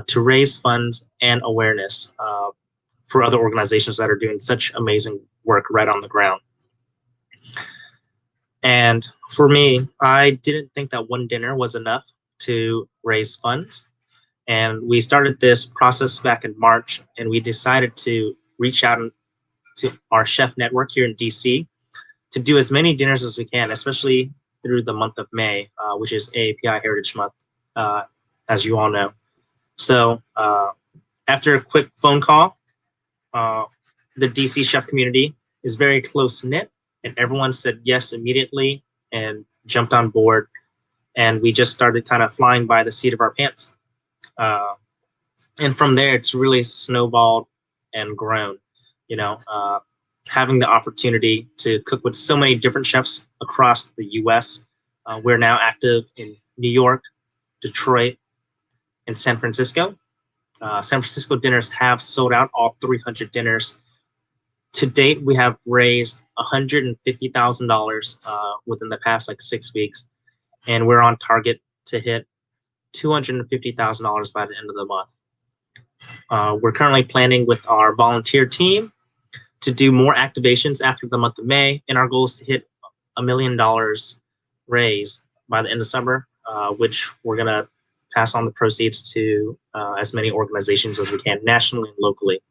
Speaker 7: to raise funds and awareness for other organizations that are doing such amazing work right on the ground. And for me, I didn't think that one dinner was enough to raise funds. And we started this process back in March, and we decided to reach out to our chef network here in DC to do as many dinners as we can, especially through the month of May, which is AAPI Heritage Month, as you all know. So after a quick phone call, the DC chef community is very close-knit, and everyone said yes immediately and jumped on board. And we just started kind of flying by the seat of our pants. And from there, it's really snowballed and grown, having the opportunity to cook with so many different chefs across the US. We're now active in New York, Detroit, and San Francisco. San Francisco dinners have sold out all 300 dinners. To date, we have raised $150,000 within the past 6 weeks, and we're on target to hit $250,000 by the end of the month. We're currently planning with our volunteer team to do more activations after the month of May, and our goal is to hit $1 million raised by the end of summer, which we're going to pass on the proceeds to as many organizations as we can, nationally and locally.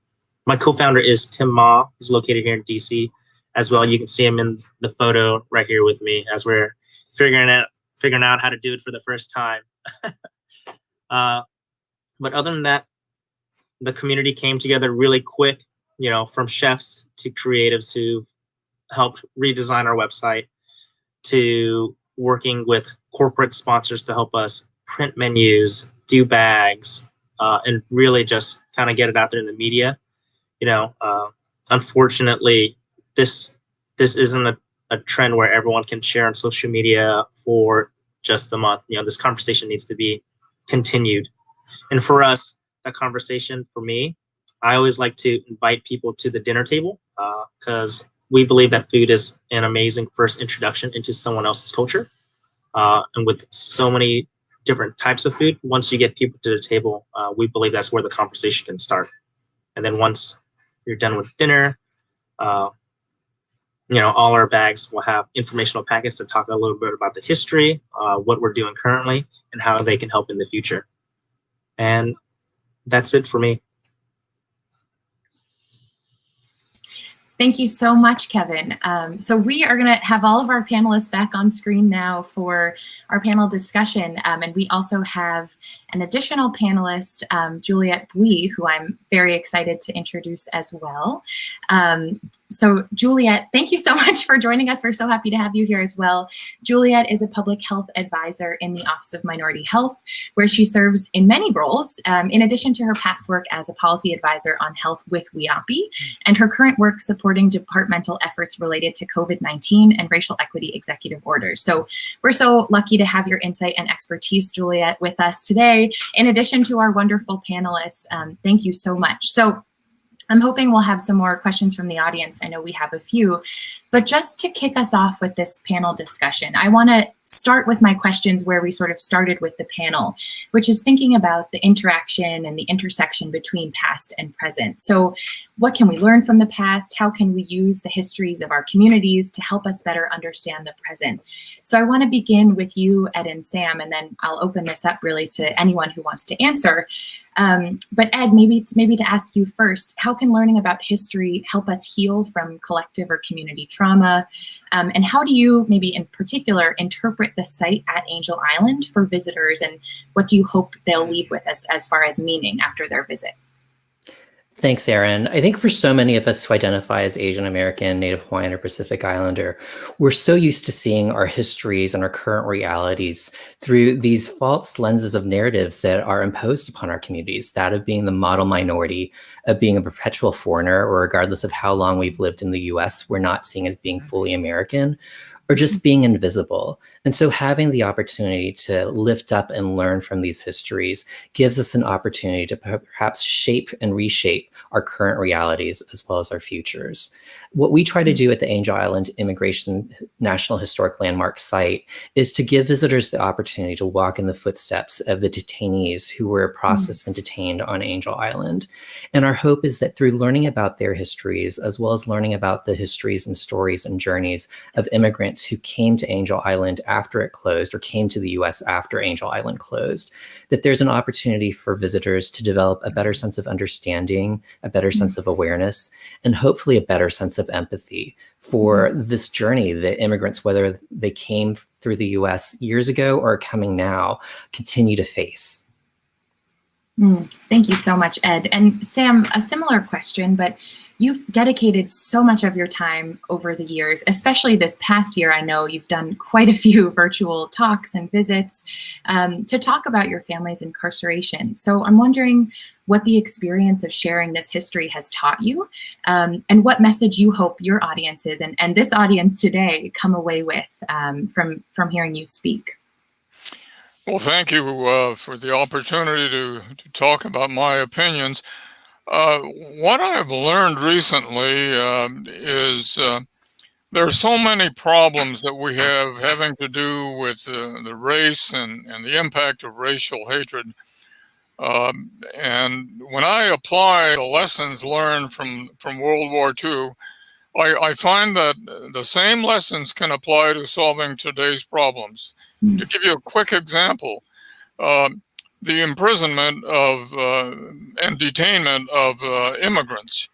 Speaker 7: My co-founder is Tim Ma. He's located here in DC as well. You can see him in the photo right here with me as we're figuring out how to do it for the first time. But other than that, the community came together really quick, from chefs to creatives who helped redesign our website, to working with corporate sponsors to help us print menus, do bags, and really just kind of get it out there in the media. Unfortunately, this isn't a trend where everyone can share on social media for just a month. This conversation needs to be continued. And for us, that conversation, for me, I always like to invite people to the dinner table because we believe that food is an amazing first introduction into someone else's culture. And with so many different types of food, once you get people to the table, we believe that's where the conversation can start. And then once you're done with dinner, all our bags will have informational packets that talk a little bit about the history, what we're doing currently, and how they can help in the future. And that's it for me.
Speaker 1: Thank you so much, Kevin. So we are going to have all of our panelists back on screen now for our panel discussion. And we also have an additional panelist, Juliette Bui, who I'm very excited to introduce as well. So Juliet, thank you so much for joining us. We're so happy to have you here as well. Juliet is a public health advisor in the Office of Minority Health, where she serves in many roles, in addition to her past work as a policy advisor on health with WHIAAPI, and her current work supporting departmental efforts related to COVID-19 and racial equity executive orders. So we're so lucky to have your insight and expertise, Juliet, with us today, in addition to our wonderful panelists. Thank you so much. So I'm hoping we'll have some more questions from the audience. I know we have a few, but just to kick us off with this panel discussion, I want to start with my questions where we sort of started with the panel, which is thinking about the interaction and the intersection between past and present. So what can we learn from the past? How can we use the histories of our communities to help us better understand the present? So I want to begin with you, Ed and Sam, and then I'll open this up really to anyone who wants to answer. But Ed, maybe to ask you first, how can learning about history help us heal from collective or community trauma? And how do you, maybe in particular, interpret the site at Angel Island for visitors? And what do you hope they'll leave with us as far as meaning after their visit?
Speaker 4: Thanks, Erin. I think for so many of us who identify as Asian American, Native Hawaiian, or Pacific Islander, we're so used to seeing our histories and our current realities through these false lenses of narratives that are imposed upon our communities, that of being the model minority, of being a perpetual foreigner, or regardless of how long we've lived in the US, we're not seen as being fully American, or just being invisible. And so having the opportunity to lift up and learn from these histories gives us an opportunity to perhaps shape and reshape our current realities as well as our futures. What we try to do at the Angel Island Immigration National Historic Landmark site is to give visitors the opportunity to walk in the footsteps of the detainees who were processed and detained on Angel Island. And our hope is that through learning about their histories, as well as learning about the histories and stories and journeys of immigrants who came to Angel Island after it closed, or came to the US after Angel Island closed, that there's an opportunity for visitors to develop a better sense of understanding, a better sense of awareness, and hopefully a better sense of empathy for this journey that immigrants, whether they came through the US years ago or are coming now, continue to face.
Speaker 1: Thank you so much, Ed. And Sam, a similar question, but you've dedicated so much of your time over the years, especially this past year. I know you've done quite a few virtual talks and visits to talk about your family's incarceration. So I'm wondering what the experience of sharing this history has taught you, and what message you hope your audiences and this audience today come away with from hearing you speak.
Speaker 5: Well, thank you for the opportunity to talk about my opinions. What I've learned recently is there are so many problems that we have having to do with the race and the impact of racial hatred. And when I apply the lessons learned from World War II, I find that the same lessons can apply to solving today's problems. To give you a quick example, the imprisonment of and detainment of immigrants.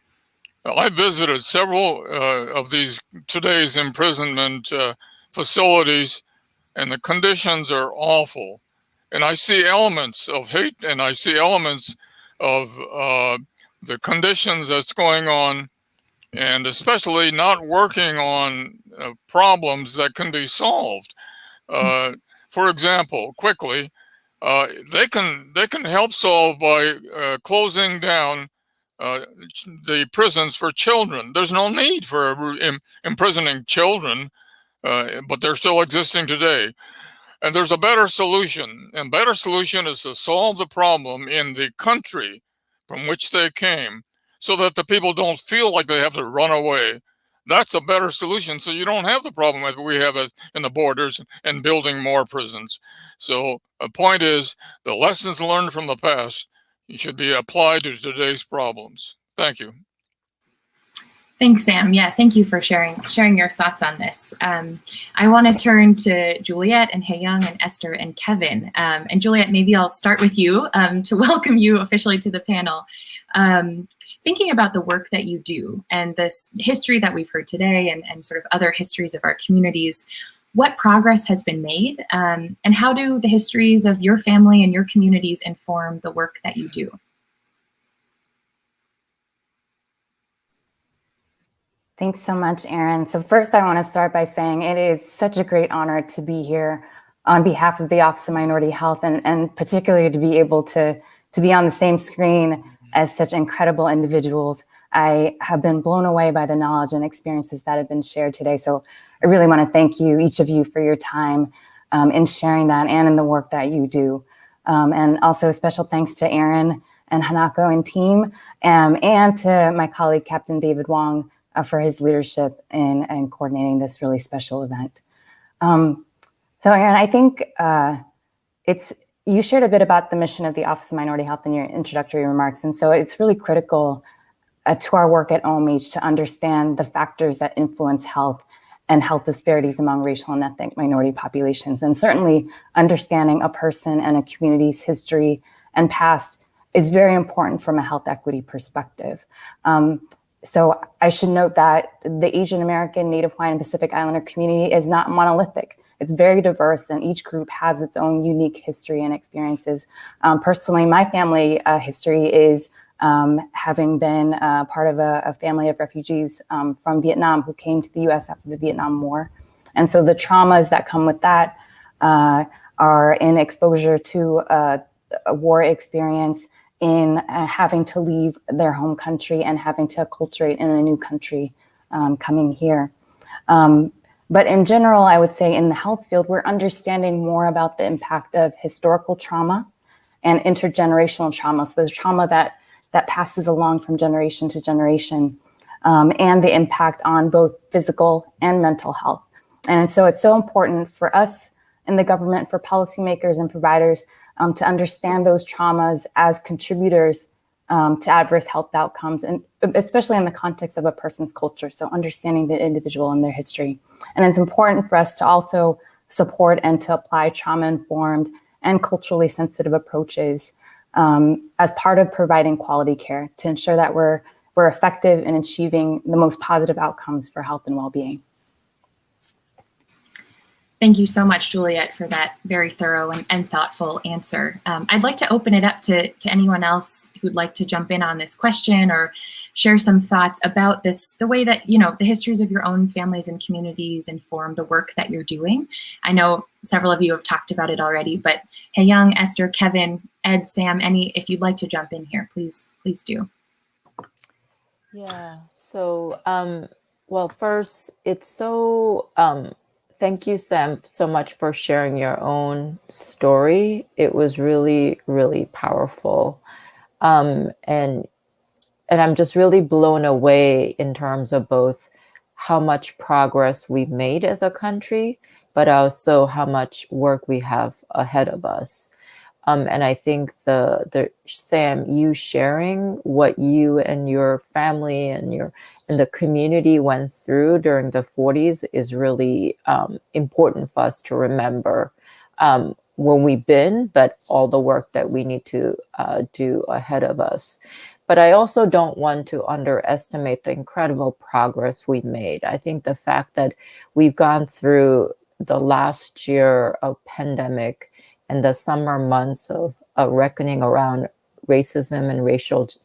Speaker 5: I visited several of these today's imprisonment facilities, and the conditions are awful. And I see elements of hate, and I see elements of the conditions that's going on, and especially not working on problems that can be solved. For example, quickly, they can help solve by closing down the prisons for children. There's no need for imprisoning children, but they're still existing today. And there's a better solution, and better solution is to solve the problem in the country from which they came, so that the people don't feel like they have to run away. That's a better solution, so you don't have the problem that we have in the borders and building more prisons. So the point is, the lessons learned from the past should be applied to today's problems. Thank you.
Speaker 1: Thanks, Sam. Yeah, thank you for sharing your thoughts on this. I want to turn to Juliet and Hae-young and Esther and Kevin. And Juliet, maybe I'll start with you to welcome you officially to the panel. Thinking about the work that you do and this history that we've heard today and sort of other histories of our communities, what progress has been made, and how do the histories of your family and your communities inform the work that you do?
Speaker 8: Thanks so much, Erin. So first, I want to start by saying it is such a great honor to be here on behalf of the Office of Minority Health, and particularly to be able to be on the same screen as such incredible individuals. I have been blown away by the knowledge and experiences that have been shared today. So I really want to thank you, each of you, for your time in sharing that and in the work that you do. And also a special thanks to Erin and Hanako and team, and to my colleague, Captain David Wong, for his leadership in coordinating this really special event. So Erin, I think you shared a bit about the mission of the Office of Minority Health in your introductory remarks. And so it's really critical to our work at OMH to understand the factors that influence health and health disparities among racial and ethnic minority populations. And certainly understanding a person and a community's history and past is very important from a health equity perspective. So I should note that the Asian American, Native Hawaiian, and Pacific Islander community is not monolithic. It's very diverse, and each group has its own unique history and experiences. Personally, my family history is having been part of a family of refugees from Vietnam who came to the US after the Vietnam War. And so the traumas that come with that are in exposure to a war experience, in having to leave their home country and having to acculturate in a new country coming here. But in general, I would say in the health field, we're understanding more about the impact of historical trauma and intergenerational trauma. So the trauma that passes along from generation to generation, and the impact on both physical and mental health. And so it's so important for us in the government, for policymakers and providers, to understand those traumas as contributors to adverse health outcomes, and especially in the context of a person's culture. So understanding the individual and their history. And it's important for us to also support and to apply trauma-informed and culturally sensitive approaches as part of providing quality care to ensure that we're effective in achieving the most positive outcomes for health and well-being.
Speaker 1: Thank you so much, Juliet, for that very thorough and thoughtful answer. I'd like to open it up to anyone else who'd like to jump in on this question or share some thoughts about this, the way that, the histories of your own families and communities inform the work that you're doing. I know several of you have talked about it already, but Hae-Young, Esther, Kevin, Ed, Sam, if you'd like to jump in here, please do.
Speaker 3: Yeah, so, well, first, it's so, thank you, Sam, so much for sharing your own story. It was really, really powerful. And I'm just really blown away in terms of both how much progress we've made as a country, but also how much work we have ahead of us. And I think the Sam, you sharing what you and your family and the community went through during the 40s is really important for us to remember when we've been, but all the work that we need to do ahead of us. But I also don't want to underestimate the incredible progress we've made. I think the fact that we've gone through the last year of pandemic and the summer months of reckoning around racism and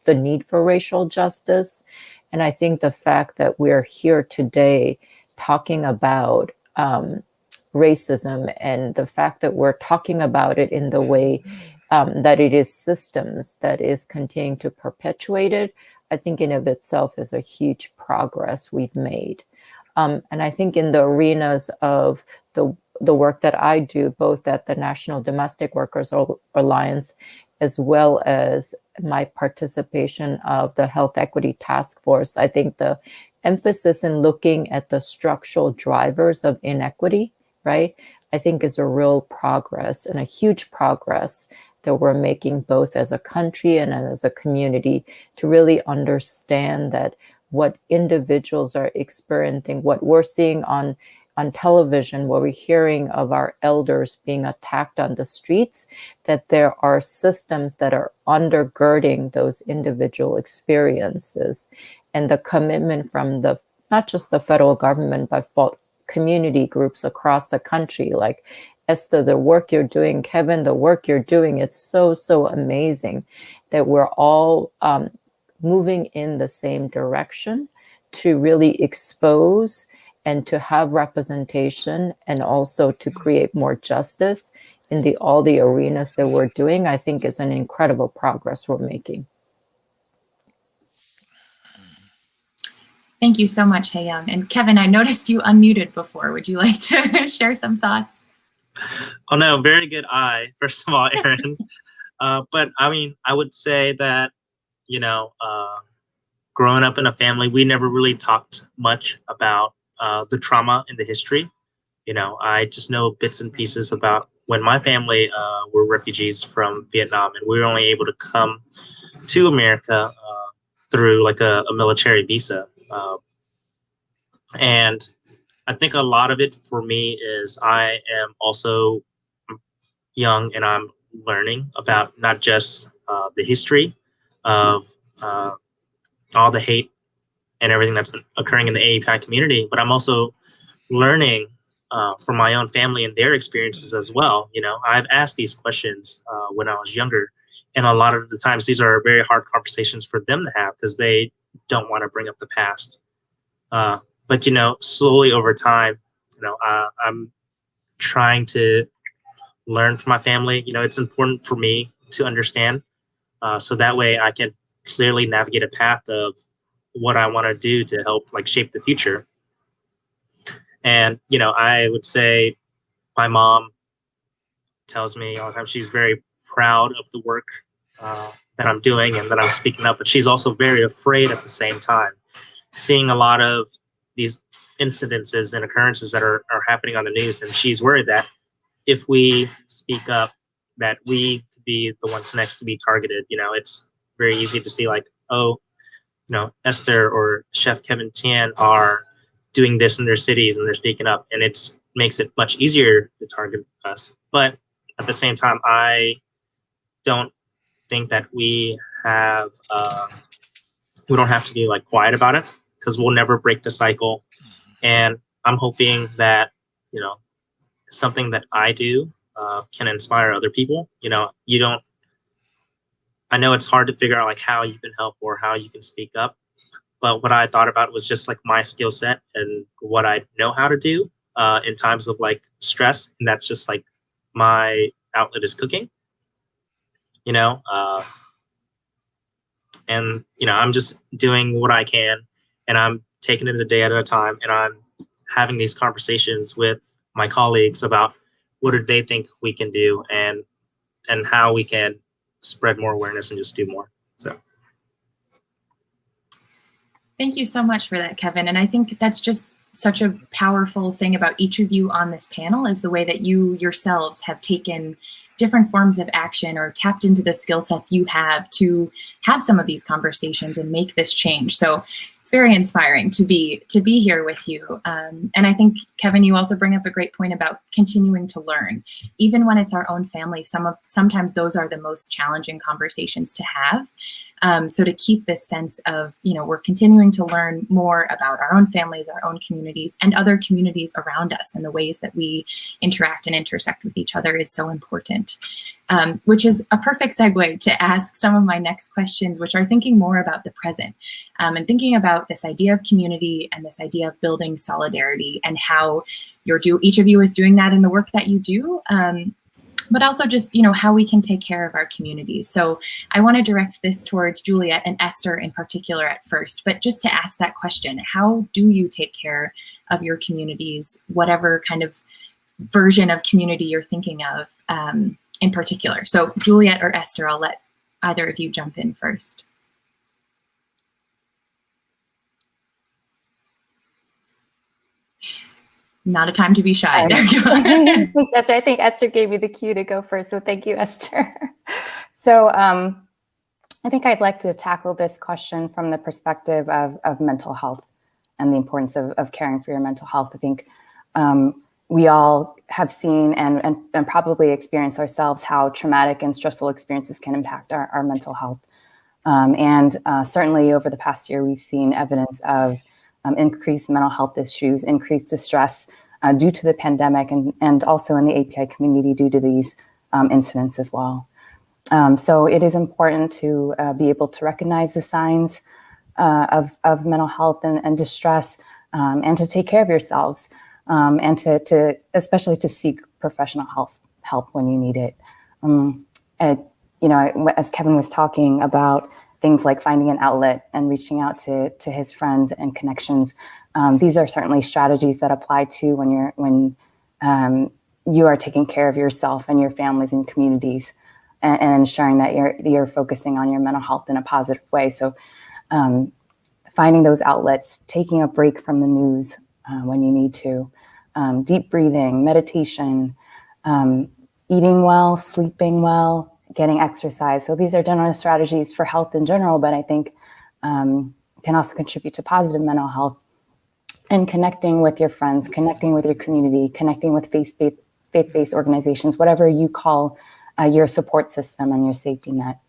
Speaker 3: the need for racial justice. And I think the fact that we're here today talking about racism, and the fact that we're talking about it in the way that it is systems that is continuing to perpetuate it, I think in of itself is a huge progress we've made. And I think in the arenas of the work that I do, both at the National Domestic Workers Alliance, as well as my participation of the Health Equity Task Force, I think the emphasis in looking at the structural drivers of inequity, right, I think is a real progress and a huge progress that we're making both as a country and as a community to really understand that what individuals are experiencing, what we're seeing on television, where we're hearing of our elders being attacked on the streets, that there are systems that are undergirding those individual experiences. And the commitment from not just the federal government, but community groups across the country, like Esther, the work you're doing, Kevin, the work you're doing, it's so, so amazing that we're all moving in the same direction to really expose and to have representation, and also to create more justice in all the arenas that we're doing, I think is an incredible progress we're making.
Speaker 1: Thank you so much, Hae-young. And Kevin, I noticed you unmuted before. Would you like to share some thoughts?
Speaker 7: Oh no, very good eye, first of all, Erin. But I mean, I would say that, you know, growing up in a family, we never really talked much about the trauma and the history. You know, I just know bits and pieces about when my family were refugees from Vietnam, and we were only able to come to America through like a military visa. And I think a lot of it for me is I am also young, and I'm learning about not just the history of all the hate and everything that's occurring in the AAPI community, but I'm also learning from my own family and their experiences as well. You know, I've asked these questions when I was younger, and a lot of the times these are very hard conversations for them to have because they don't want to bring up the past. But, you know, slowly over time, you know, I'm trying to learn from my family. You know, it's important for me to understand so that way I can clearly navigate a path of what I want to do to help like shape the future. And, you know, I would say my mom tells me all the time she's very proud of the work that I'm doing and that I'm speaking up, but she's also very afraid at the same time, seeing a lot of these incidences and occurrences that are happening on the news. And she's worried that if we speak up, that we could be the ones next to be targeted. You know, it's very easy to see like, oh, you know, Esther or Chef Kevin Tian are doing this in their cities and they're speaking up, and it makes it much easier to target us. But at the same time, I don't think that we have, we don't have to be like quiet about it, because we'll never break the cycle. And I'm hoping that, you know, something that I do can inspire other people. You know, I know it's hard to figure out like how you can help or how you can speak up, but what I thought about was just like my skill set and what I know how to do in times of like stress. And that's just like my outlet is cooking, you know, and, you know, I'm just doing what I can, and I'm taking it a day at a time, and I'm having these conversations with my colleagues about what do they think we can do and how we can spread more awareness and just do more. So
Speaker 1: thank you so much for that, Kevin. And I think that's just such a powerful thing about each of you on this panel, is the way that you yourselves have taken different forms of action or tapped into the skill sets you have to have some of these conversations and make this change. So it's very inspiring to be here with you. And I think, Kevin, you also bring up a great point about continuing to learn. Even when it's our own family, sometimes those are the most challenging conversations to have. So to keep this sense of, you know, we're continuing to learn more about our own families, our own communities, and other communities around us, and the ways that we interact and intersect with each other is so important. Which is a perfect segue to ask some of my next questions, which are thinking more about the present and thinking about this idea of community and this idea of building solidarity, and how each of you is doing that in the work that you do. But also just, you know, how we can take care of our communities. So I want to direct this towards Juliet and Esther in particular at first, but just to ask that question, how do you take care of your communities, whatever kind of version of community you're thinking of in particular? So Juliet or Esther, I'll let either of you jump in first. Not a time to be shy. There you go.
Speaker 8: Esther, I think Esther gave me the cue to go first, so thank you, Esther. So I think I'd like to tackle this question from the perspective of mental health and the importance of caring for your mental health. I think we all have seen and probably experienced ourselves how traumatic and stressful experiences can impact our mental health. And certainly over the past year, we've seen evidence of increased mental health issues, increased distress due to the pandemic, and also in the API community due to these incidents as well. So it is important to be able to recognize the signs of mental health and distress, and to take care of yourselves, and to especially to seek professional help when you need it. As Kevin was talking about things like finding an outlet and reaching out to his friends and connections, these are certainly strategies that apply to when you are taking care of yourself and your families and communities, and ensuring that you're focusing on your mental health in a positive way. So finding those outlets, taking a break from the news when you need to, deep breathing, meditation, eating well, sleeping well, getting exercise. So these are general strategies for health in general, but I think can also contribute to positive mental health. And connecting with your friends, connecting with your community, connecting with faith-based organizations, whatever you call your support system and your safety net.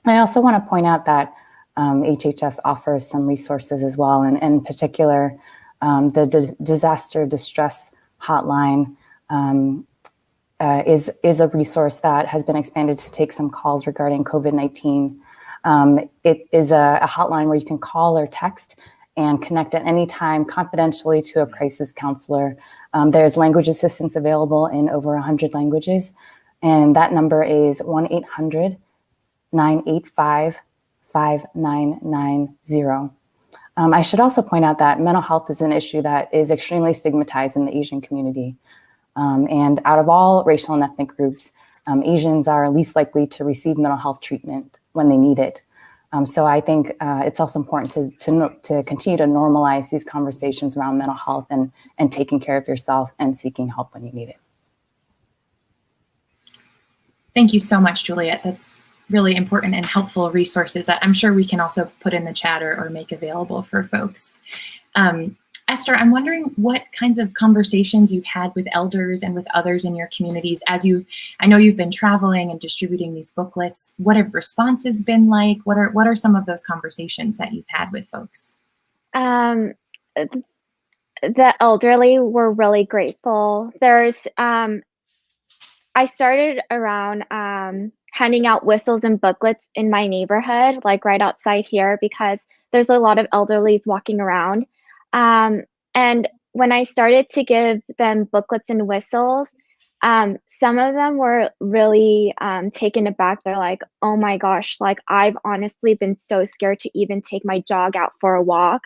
Speaker 8: I also want to point out that HHS offers some resources as well, and in particular, the disaster distress hotline is a resource that has been expanded to take some calls regarding COVID-19. It is a hotline where you can call or text and connect at any time confidentially to a crisis counselor. There's language assistance available in over 100 languages, and that number is 1-800-985-5990. I should also point out that mental health is an issue that is extremely stigmatized in the Asian community. And out of all racial and ethnic groups, Asians are least likely to receive mental health treatment when they need it. So I think it's also important to continue to normalize these conversations around mental health and taking care of yourself and seeking help when you need it.
Speaker 1: Thank you so much, Juliet. That's really important and helpful resources that I'm sure we can also put in the chat or make available for folks. Esther, I'm wondering what kinds of conversations you've had with elders and with others in your communities as I know you've been traveling and distributing these booklets. What have responses been like? What are some of those conversations that you've had with folks?
Speaker 6: The elderly were really grateful. I started around handing out whistles and booklets in my neighborhood, like right outside here, because there's a lot of elderlies walking around. And when I started to give them booklets and whistles, some of them were really taken aback. They're like, oh my gosh, like I've honestly been so scared to even take my dog out for a walk.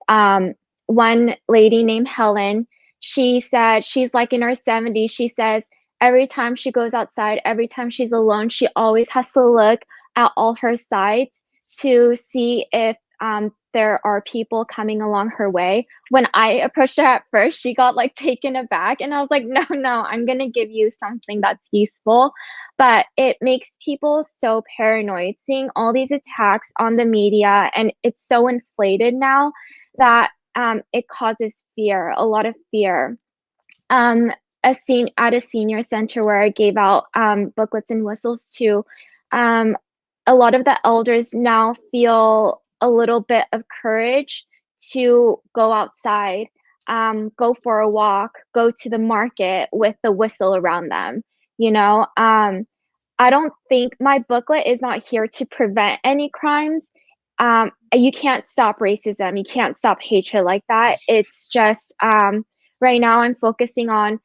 Speaker 6: One lady named Helen, she said, she's like in her 70s, she says, every time she goes outside, every time she's alone, she always has to look at all her sides to see if there are people coming along her way. When I approached her at first, she got like taken aback, and I was like, no, I'm gonna give you something that's useful. But it makes people so paranoid seeing all these attacks on the media, and it's so inflated now that it causes fear, a lot of fear. At a senior center where I gave out booklets and whistles to, a lot of the elders now feel a little bit of courage to go outside, go for a walk, go to the market with the whistle around them. You know, I don't think my booklet is not here to prevent any crimes. You can't stop racism. You can't stop hatred like that. It's just right now I'm focusing on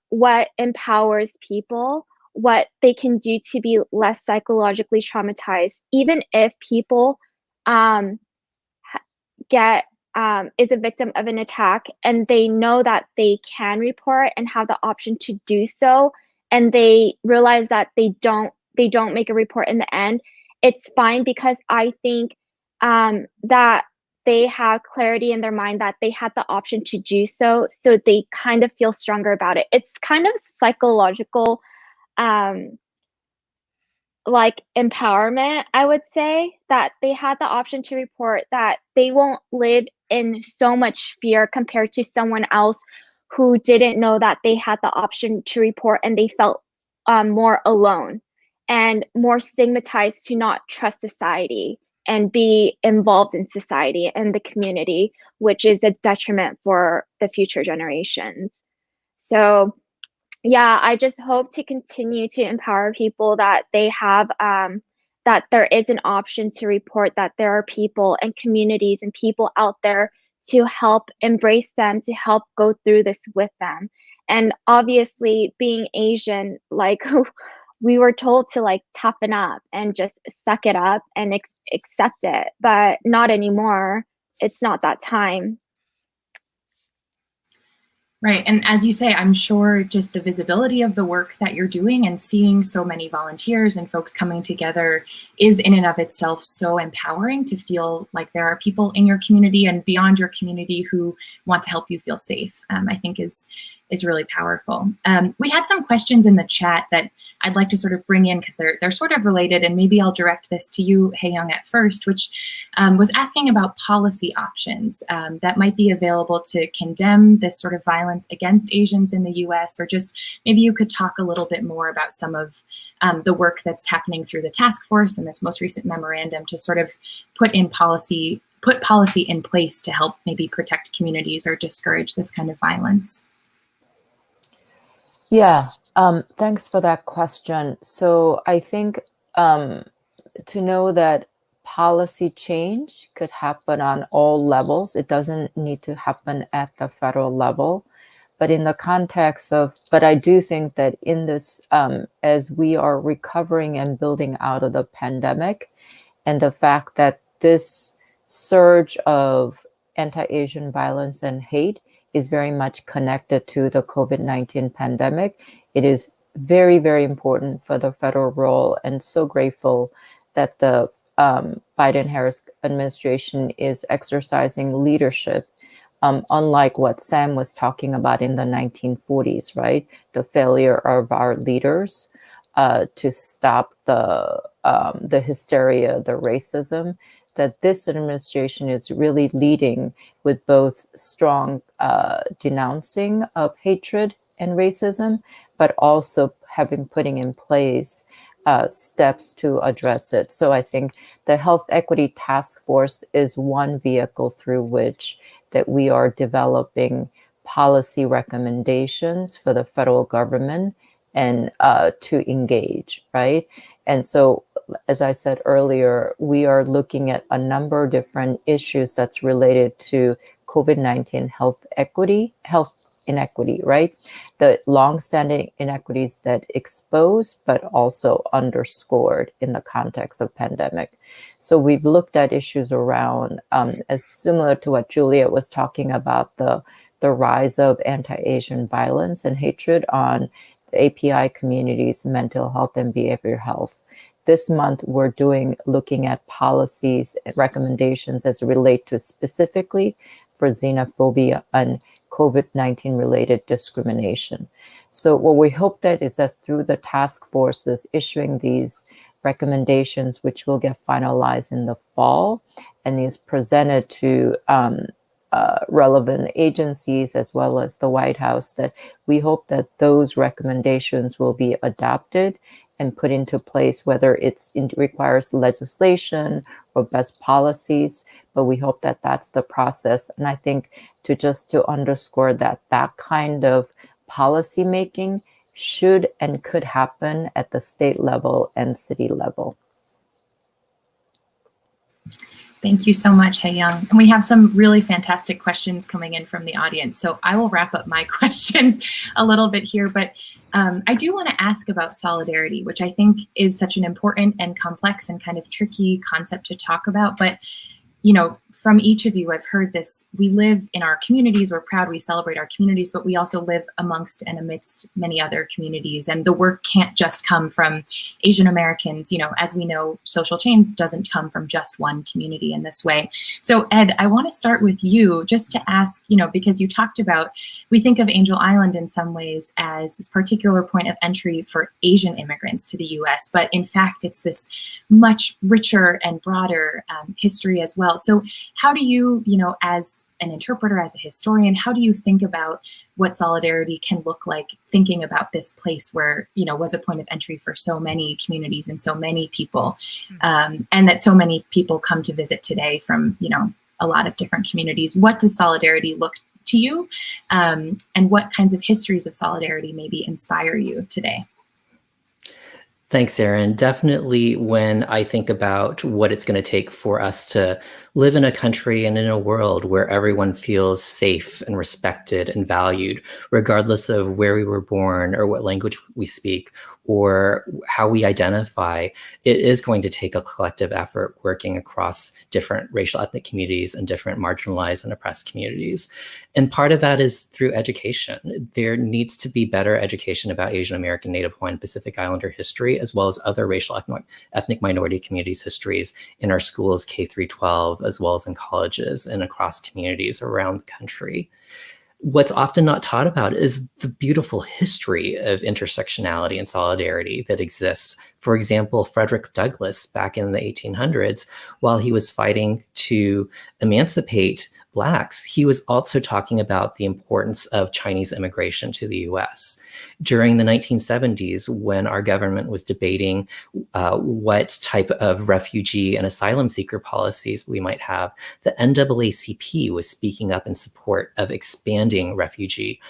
Speaker 6: what empowers people, what they can do to be less psychologically traumatized, even if people is a victim of an attack and they know that they can report and have the option to do so, and they realize that they don't make a report in the end. It's fine, because I think that they have clarity in their mind that they had the option to do so, so they kind of feel stronger about it. It's kind of psychological like empowerment, I would say, that they had the option to report, that they won't live in so much fear compared to someone else who didn't know that they had the option to report, and they felt more alone and more stigmatized to not trust society and be involved in society and the community, which is a detriment for the future generations. So yeah, I just hope to continue to empower people that they have that there is an option to report, that there are people and communities and people out there to help embrace them, to help go through this with them. And obviously, being Asian, like we were told to like toughen up and just suck it up and accept it, but not anymore. It's not that time.
Speaker 1: Right. And as you say, I'm sure just the visibility of the work that you're doing and seeing so many volunteers and folks coming together is in and of itself so empowering to feel like there are people in your community and beyond your community who want to help you feel safe, I think is really powerful. We had some questions in the chat that I'd like to sort of bring in because they're sort of related, and maybe I'll direct this to you, Hae-Young, at first, which was asking about policy options that might be available to condemn this sort of violence against Asians in the US, or just maybe you could talk a little bit more about some of the work that's happening through the task force and this most recent memorandum to sort of put policy in place to help maybe protect communities or discourage this kind of violence.
Speaker 3: Yeah, thanks for that question. So I think to know that policy change could happen on all levels. It doesn't need to happen at the federal level, but in the context of, but I do think that in this, as we are recovering and building out of the pandemic, and the fact that this surge of anti-Asian violence and hate is very much connected to the COVID-19 pandemic. It is very, very important for the federal role, and so grateful that the Biden-Harris administration is exercising leadership, unlike what Sam was talking about in the 1940s, right? The failure of our leaders to stop the hysteria, the racism, that this administration is really leading with both strong denouncing of hatred and racism, but also putting in place steps to address it. So I think the Health Equity Task Force is one vehicle through which that we are developing policy recommendations for the federal government and to engage, right? And so, as I said earlier, we are looking at a number of different issues that's related to COVID-19 health inequity, right? The longstanding inequities that exposed, but also underscored in the context of pandemic. So we've looked at issues around, as similar to what Juliet was talking about, the rise of anti-Asian violence and hatred on the API communities, mental health and behavioral health. This month, we're looking at policies and recommendations as it relate to specifically for xenophobia and COVID-19 related discrimination. So what we hope that is that through the task forces issuing these recommendations, which will get finalized in the fall and is presented to relevant agencies as well as the White House, that we hope that those recommendations will be adopted and put into place, whether it requires legislation or best policies, but we hope that that's the process. And I think to underscore that kind of policy making should and could happen at the state level and city level.
Speaker 1: Thank you so much, Hae-Young. And we have some really fantastic questions coming in from the audience. So I will wrap up my questions a little bit here, but I do want to ask about solidarity, which I think is such an important and complex and kind of tricky concept to talk about. But, you know, from each of you, I've heard this, we live in our communities, we're proud, we celebrate our communities, but we also live amongst and amidst many other communities. And the work can't just come from Asian Americans. You know, as we know, social change doesn't come from just one community in this way. So Ed, I want to start with you just to ask, you know, because you talked about, we think of Angel Island in some ways as this particular point of entry for Asian immigrants to the US, but in fact, it's this much richer and broader history as well. So how do you, you know, as an interpreter, as a historian, how do you think about what solidarity can look like, thinking about this place where, you know, was a point of entry for so many communities and so many people, and that so many people come to visit today from, you know, a lot of different communities? What does solidarity look to you, and what kinds of histories of solidarity maybe inspire you today?
Speaker 4: Thanks, Aaron. Definitely when I think about what it's going to take for us to live in a country and in a world where everyone feels safe and respected and valued, regardless of where we were born or what language we speak or how we identify, it is going to take a collective effort working across different racial ethnic communities and different marginalized and oppressed communities. And part of that is through education. There needs to be better education about Asian American, Native Hawaiian, Pacific Islander history, as well as other racial ethnic minority communities' histories in our schools K through 12, as well as in colleges and across communities around the country. What's often not taught about is the beautiful history of intersectionality and solidarity that exists. For example, Frederick Douglass, back in the 1800s, while he was fighting to emancipate Blacks, he was also talking about the importance of Chinese immigration to the US. During the 1970s, when our government was debating what type of refugee and asylum seeker policies we might have, the NAACP was speaking up in support of expanding refugee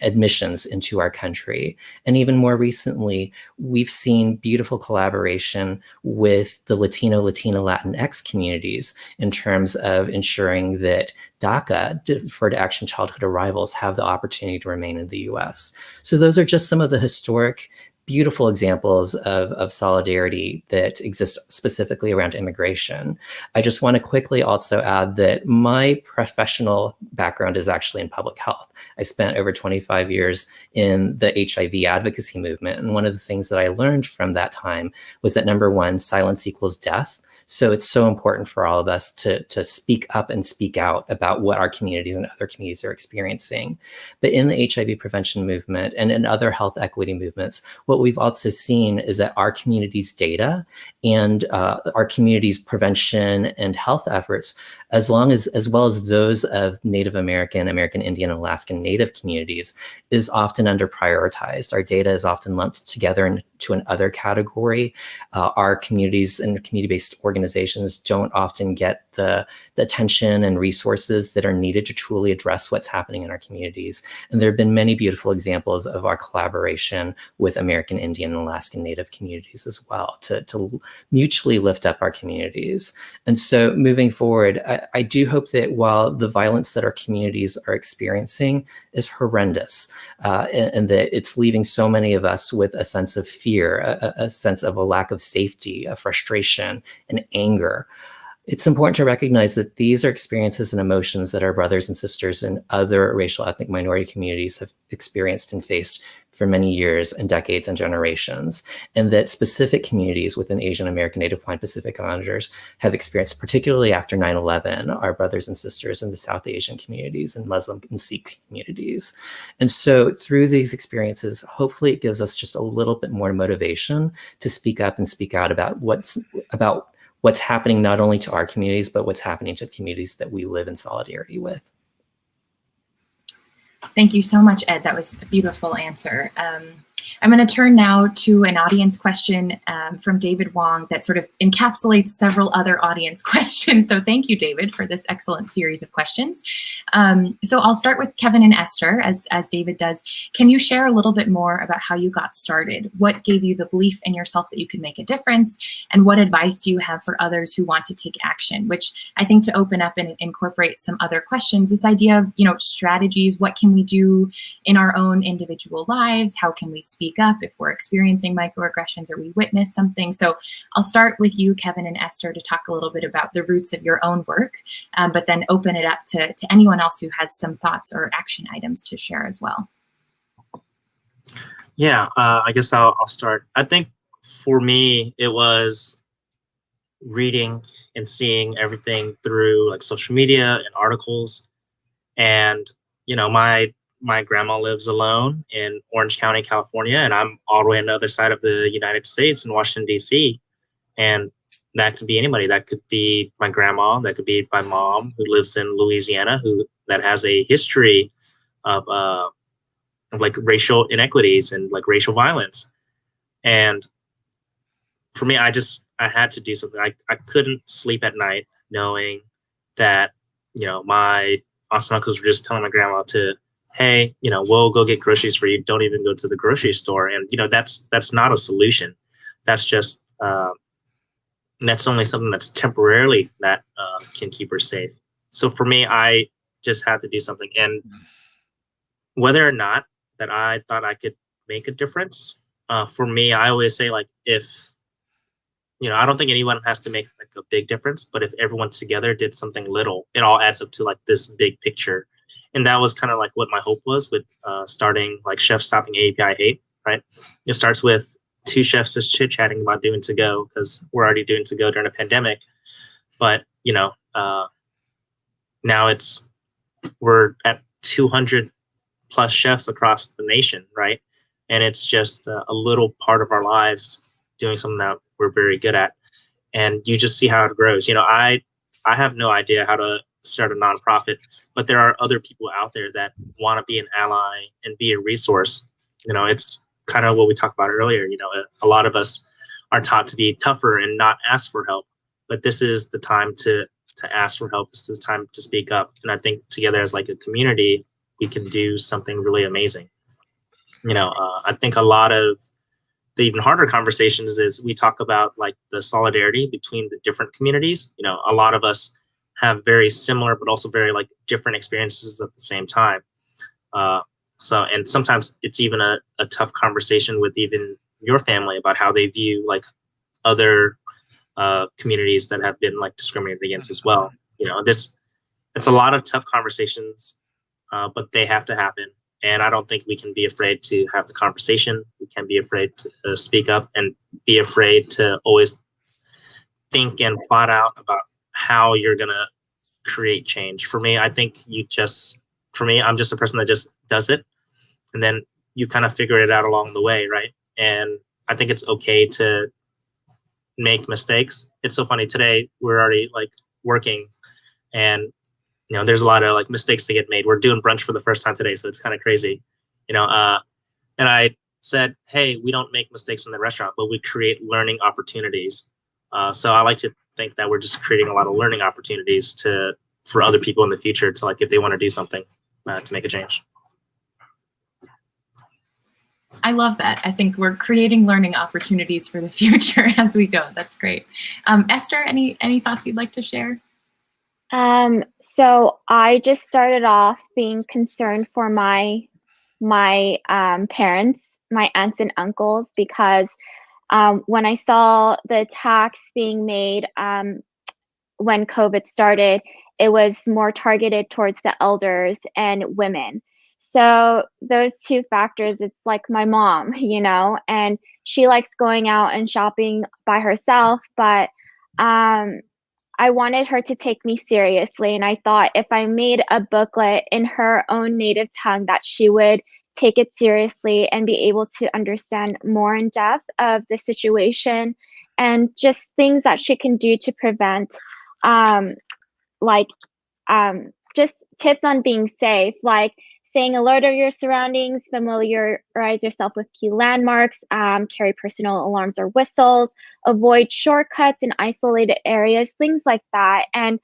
Speaker 4: admissions into our country. And even more recently, we've seen beautiful collaboration with the Latino, Latina, Latinx communities in terms of ensuring that DACA, Deferred Action Childhood Arrivals, have the opportunity to remain in the US. So those are just some of the historic, beautiful examples of solidarity that exist specifically around immigration. I just want to quickly also add that my professional background is actually in public health. I spent over 25 years in the HIV advocacy movement. And one of the things that I learned from that time was that, number one, silence equals death. So it's so important for all of us to speak up and speak out about what our communities and other communities are experiencing. But in the HIV prevention movement and in other health equity movements, what we've also seen is that our community's data and our community's prevention and health efforts, as well as those of Native American, American Indian, and Alaskan Native communities, is often under prioritized. Our data is often lumped together into an other category. Our communities and community-based organizations don't often get the attention and resources that are needed to truly address what's happening in our communities. And there have been many beautiful examples of our collaboration with American Indian and Alaskan Native communities as well to mutually lift up our communities. And so moving forward, I do hope that while the violence that our communities are experiencing is horrendous, and that it's leaving so many of us with a sense of fear, a sense of a lack of safety, a frustration, and anger, it's important to recognize that these are experiences and emotions that our brothers and sisters in other racial ethnic minority communities have experienced and faced for many years and decades and generations, and that specific communities within Asian American, Native Hawaiian, Pacific Islanders have experienced, particularly after 9/11, our brothers and sisters in the South Asian communities and Muslim and Sikh communities. And so through these experiences, hopefully it gives us just a little bit more motivation to speak up and speak out about what's happening not only to our communities, but what's happening to the communities that we live in solidarity with.
Speaker 1: Thank you so much, Ed. That was a beautiful answer. I'm going to turn now to an audience question from David Wong that sort of encapsulates several other audience questions. So thank you, David, for this excellent series of questions. So I'll start with Kevin and Esther, as David does. Can you share a little bit more about how you got started? What gave you the belief in yourself that you could make a difference? And what advice do you have for others who want to take action? Which I think, to open up and incorporate some other questions, this idea of, strategies, what can we do in our own individual lives? How can we speak up if we're experiencing microaggressions or we witness something? So I'll start with you, Kevin and Esther, to talk a little bit about the roots of your own work, but then open it up to anyone else who has some thoughts or action items to share as well.
Speaker 7: Yeah, I guess I'll start. I think for me, it was reading and seeing everything through like social media and articles. And, my grandma lives alone in Orange County, California, and I'm all the way on the other side of the United States in Washington, D.C. And that could be anybody. That could be my grandma. That could be my mom, who lives in Louisiana, that has a history of like racial inequities and like racial violence. And for me, I had to do something. I couldn't sleep at night knowing that, my aunts and uncles were just telling my grandma to hey, we'll go get groceries for you. Don't even go to the grocery store. And, that's not a solution. That's just, that's only something that's temporarily that can keep her safe. So for me, I just had to do something. And whether or not that I thought I could make a difference, for me, I always say, like, if, I don't think anyone has to make like a big difference, but if everyone together did something little, it all adds up to like this big picture. And that was kind of like what my hope was with starting like Chefs Stopping AAPI Hate, right? It starts with two chefs just chit-chatting about doing to-go, because we're already doing to-go during a pandemic. But, now we're at 200 plus chefs across the nation, right? And it's just a little part of our lives doing something that we're very good at. And you just see how it grows. I have no idea how to start a nonprofit, but there are other people out there that want to be an ally and be a resource. It's kind of what we talked about earlier. A lot of us are taught to be tougher and not ask for help, but this is the time to ask for help. This is the time to speak up. And I think together as like a community, we can do something really amazing. I think a lot of the even harder conversations is we talk about like the solidarity between the different communities. A lot of us have very similar, but also very like different experiences at the same time. And sometimes it's even a tough conversation with even your family about how they view like other communities that have been like discriminated against as well. It's a lot of tough conversations, but they have to happen. And I don't think we can be afraid to have the conversation. We can't be afraid to speak up and be afraid to always think and plot out about how you're going to create change. For me, I think I'm just a person that just does it. And then you kind of figure it out along the way, right? And I think it's okay to make mistakes. It's so funny. Today, we're already like working, and there's a lot of like mistakes to get made. We're doing brunch for the first time today, so it's kind of crazy, and I said, hey, we don't make mistakes in the restaurant, but we create learning opportunities. So I like to think that we're just creating a lot of learning opportunities for other people in the future to like, if they want to do something to make a change.
Speaker 1: I love that. I think we're creating learning opportunities for the future as we go. That's great. Esther, any thoughts you'd like to share?
Speaker 6: So I just started off being concerned for my parents, my aunts and uncles, because when I saw the attacks being made when COVID started, it was more targeted towards the elders and women. So those two factors, it's like my mom, and she likes going out and shopping by herself, but I wanted her to take me seriously. And I thought if I made a booklet in her own native tongue, that she would take it seriously and be able to understand more in depth of the situation and just things that she can do to prevent, just tips on being safe, like staying alert of your surroundings, familiarize yourself with key landmarks, carry personal alarms or whistles, avoid shortcuts in isolated areas, things like that. And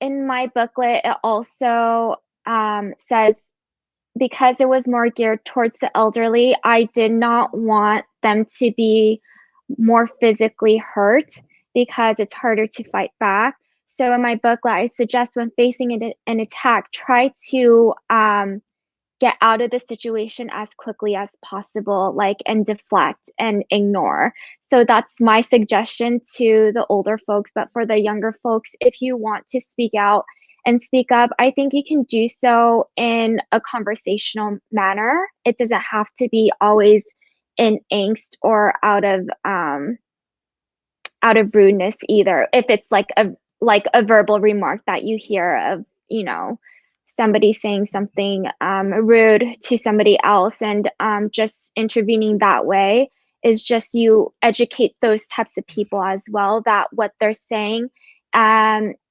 Speaker 6: in my booklet, it also says, because it was more geared towards the elderly, I did not want them to be more physically hurt because it's harder to fight back. So in my booklet, I suggest when facing an attack, try to get out of the situation as quickly as possible, and deflect and ignore. So that's my suggestion to the older folks. But for the younger folks, if you want to speak out and speak up, I think you can do so in a conversational manner. It doesn't have to be always in angst or out of rudeness either. If it's like a verbal remark that you hear of, somebody saying something rude to somebody else, and just intervening that way is just you educate those types of people as well that what they're saying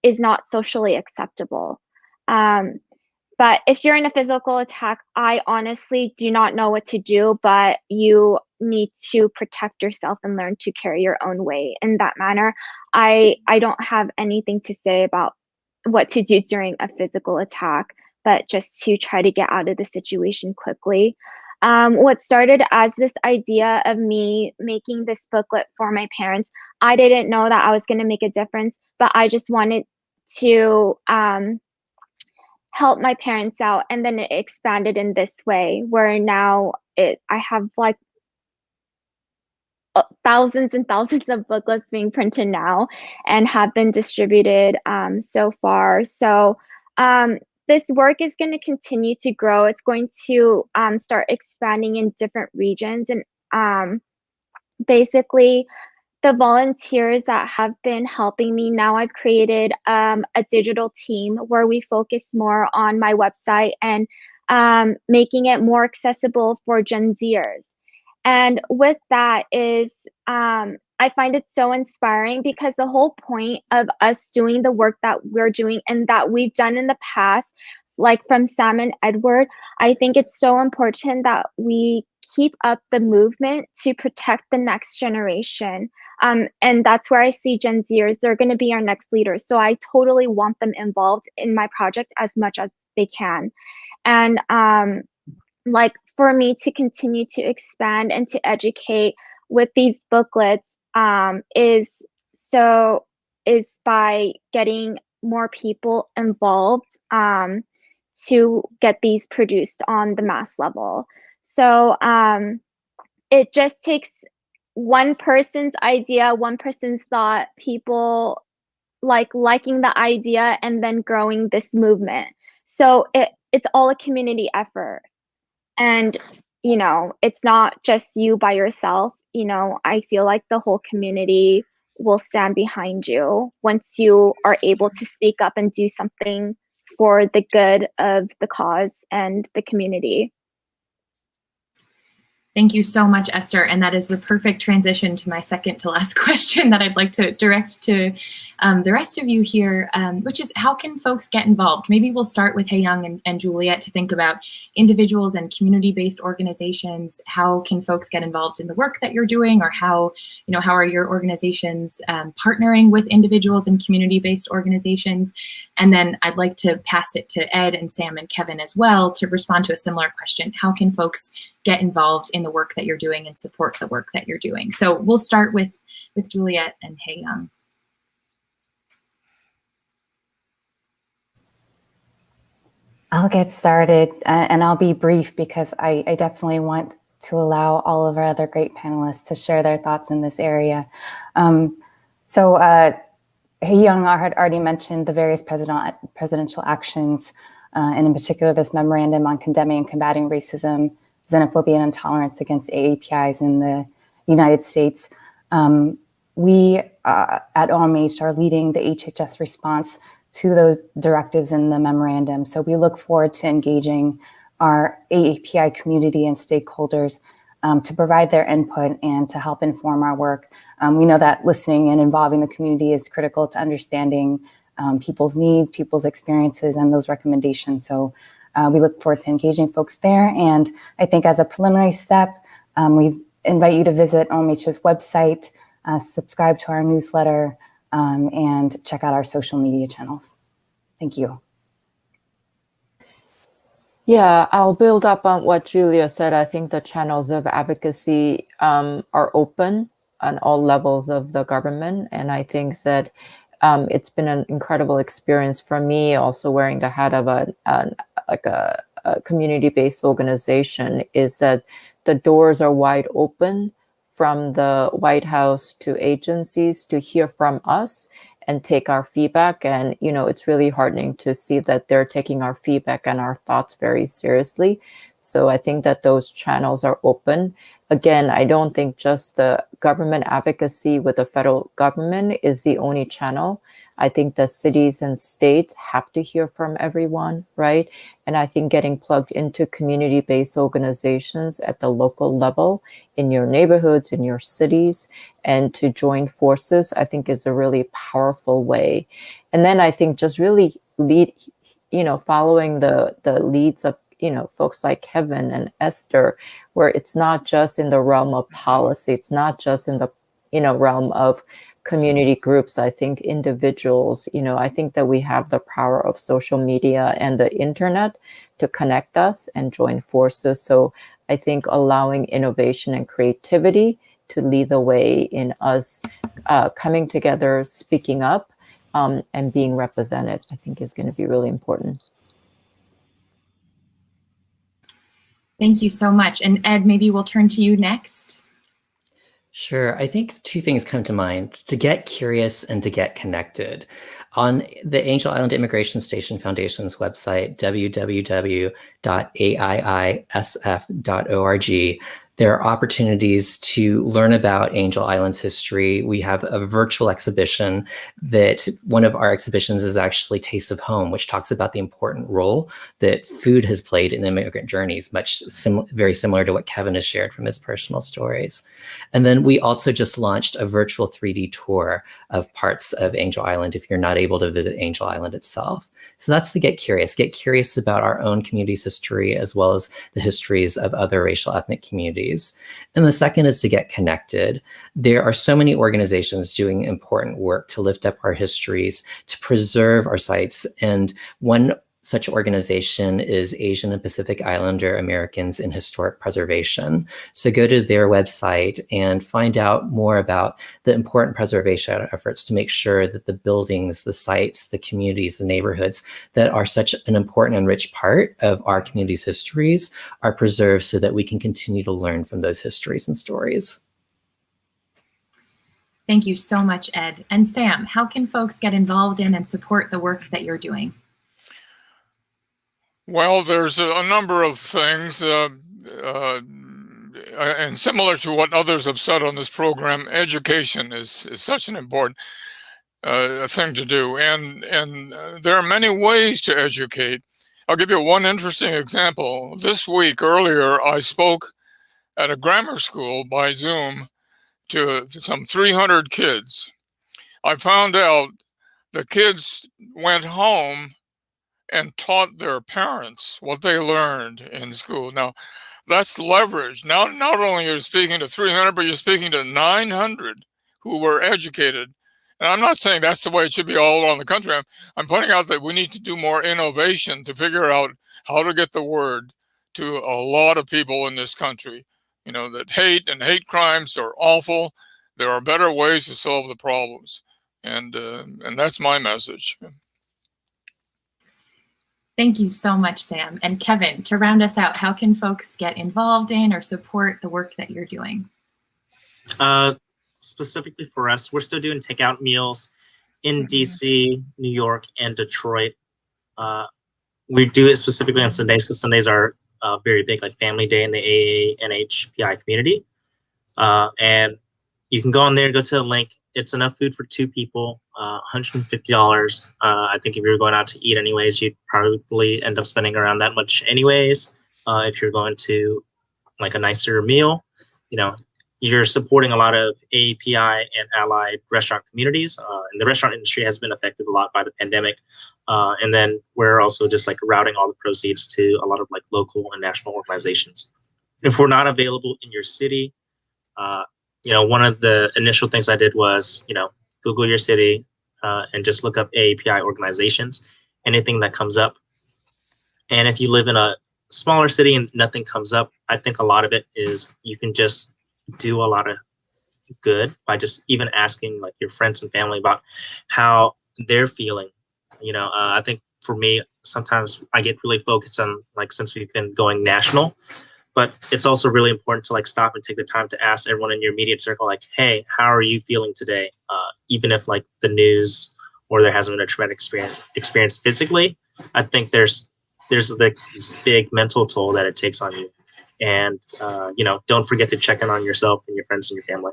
Speaker 6: is not socially acceptable. But if you're in a physical attack, I honestly do not know what to do, but you need to protect yourself and learn to carry your own weight in that manner. I don't have anything to say about what to do during a physical attack, but just to try to get out of the situation quickly. What started as this idea of me making this booklet for my parents, I didn't know that I was going to make a difference, but I just wanted to help my parents out. And then it expanded in this way, where now I have like thousands and thousands of booklets being printed now and have been distributed so far. So this work is going to continue to grow. It's going to start expanding in different regions. And basically, the volunteers that have been helping me, now I've created a digital team where we focus more on my website and making it more accessible for Gen Zers. And with that is, I find it so inspiring, because the whole point of us doing the work that we're doing and that we've done in the past, like from Sam and Edward, I think it's so important that we keep up the movement to protect the next generation. And that's where I see Gen Zers. They're going to be our next leaders. So I totally want them involved in my project as much as they can. And like for me to continue to expand and to educate with these booklets is by getting more people involved to get these produced on the mass level. So it just takes one person's idea, one person's thought, people liking the idea, and then growing this movement. So it's all a community effort. And, you know, it's not just you by yourself. You know, I feel like the whole community will stand behind you once you are able to speak up and do something for the good of the cause and the community.
Speaker 1: Thank you so much, Esther. And that is the perfect transition to my second to last question that I'd like to direct to the rest of you here, which is, how can folks get involved? Maybe we'll start with Hae Young and Juliet to think about individuals and community-based organizations. How can folks get involved in the work that you're doing, or how are your organizations partnering with individuals and community-based organizations? And then I'd like to pass it to Ed and Sam and Kevin as well to respond to a similar question. How can folks get involved in the work that you're doing and support the work that you're doing? So we'll start with Juliet and Hae Young.
Speaker 8: I'll get started, and I'll be brief because I definitely want to allow all of our other great panelists to share their thoughts in this area. Hae Young had already mentioned the various presidential actions, and in particular this memorandum on condemning and combating racism, xenophobia, and intolerance against AAPIs in the United States. We at OMH are leading the HHS response to those directives in the memorandum. So we look forward to engaging our AAPI community and stakeholders to provide their input and to help inform our work. We know that listening and involving the community is critical to understanding people's needs, people's experiences, and those recommendations. So we look forward to engaging folks there. And I think as a preliminary step, we invite you to visit OMH's website, subscribe to our newsletter, and check out our social media channels. Thank you.
Speaker 3: Yeah, I'll build up on what Julia said. I think the channels of advocacy are open on all levels of the government. And I think that it's been an incredible experience for me also wearing the hat of a community-based organization, is that the doors are wide open from the White House to agencies to hear from us and take our feedback. And, you know, it's really heartening to see that they're taking our feedback and our thoughts very seriously. So I think that those channels are open. Again, I don't think just the government advocacy with the federal government is the only channel. I think the cities and states have to hear from everyone, right? And I think getting plugged into community-based organizations at the local level in your neighborhoods, in your cities, and to join forces, I think is a really powerful way. And then I think just really following the leads of, folks like Kevin and Esther, where it's not just in the realm of policy, it's not just in the, realm of community groups. I think individuals, I think that we have the power of social media and the internet to connect us and join forces. So I think allowing innovation and creativity to lead the way in us coming together, speaking up, and being represented, I think is going to be really important.
Speaker 1: Thank you so much. And Ed, maybe we'll turn to you next.
Speaker 4: Sure. I think two things come to mind: to get curious and to get connected. On the Angel Island Immigration Station Foundation's website, www.aiisf.org, there are opportunities to learn about Angel Island's history. We have a virtual exhibition that one of our exhibitions is actually Taste of Home, which talks about the important role that food has played in immigrant journeys, very similar to what Kevin has shared from his personal stories. And then we also just launched a virtual 3D tour of parts of Angel Island if you're not able to visit Angel Island itself. So that's the get curious about our own community's history, as well as the histories of other racial ethnic communities. And the second is to get connected. There are so many organizations doing important work to lift up our histories, to preserve our sites. And one such organization is Asian and Pacific Islander Americans in Historic Preservation. So go to their website and find out more about the important preservation efforts to make sure that the buildings, the sites, the communities, the neighborhoods that are such an important and rich part of our community's histories are preserved so that we can continue to learn from those histories and stories.
Speaker 1: Thank you so much, Ed. And Sam, how can folks get involved in and support the work that you're doing?
Speaker 5: Well, there's a number of things, and similar to what others have said on this program, education is such an important thing to do, and there are many ways to educate. I'll give you one interesting example. This week, earlier, I spoke at a grammar school by Zoom to some 300 kids. I found out the kids went home and taught their parents what they learned in school. Now, that's leverage. Now, not only are you speaking to 300, but you're speaking to 900 who were educated. And I'm not saying that's the way it should be all around the country. I'm pointing out that we need to do more innovation to figure out how to get the word to a lot of people in this country. You know, that hate and hate crimes are awful. There are better ways to solve the problems. And that's my message.
Speaker 1: Thank you so much, Sam. And Kevin, to round us out, how can folks get involved in or support the work that you're doing?
Speaker 7: Specifically for us, we're still doing takeout meals in DC, New York, and Detroit. We do it specifically on Sundays because Sundays are very big, like Family Day in the AAPI community. And you can go on there, go to the link. It's enough food for 2 people, $150. I think if you're going out to eat anyways, you'd probably end up spending around that much anyways. If you're going to like a nicer meal, you know, you're supporting a lot of AAPI and allied restaurant communities. And the restaurant industry has been affected a lot by the pandemic. And then we're also just like routing all the proceeds to a lot of like local and national organizations. If we're not available in your city, you know, one of the initial things I did was, you know, Google your city and just look up AAPI organizations, anything that comes up. And if you live in a smaller city and nothing comes up, I think a lot of it is you can just do a lot of good by just even asking like your friends and family about how they're feeling. You know, I think for me, sometimes I get really focused on like, since we've been going national, but it's also really important to like stop and take the time to ask everyone in your immediate circle, like, hey, how are you feeling today? Even if like the news or there hasn't been a traumatic experience physically, I think there's like this big mental toll that it takes on you. And, you know, don't forget to check in on yourself and your friends and your family.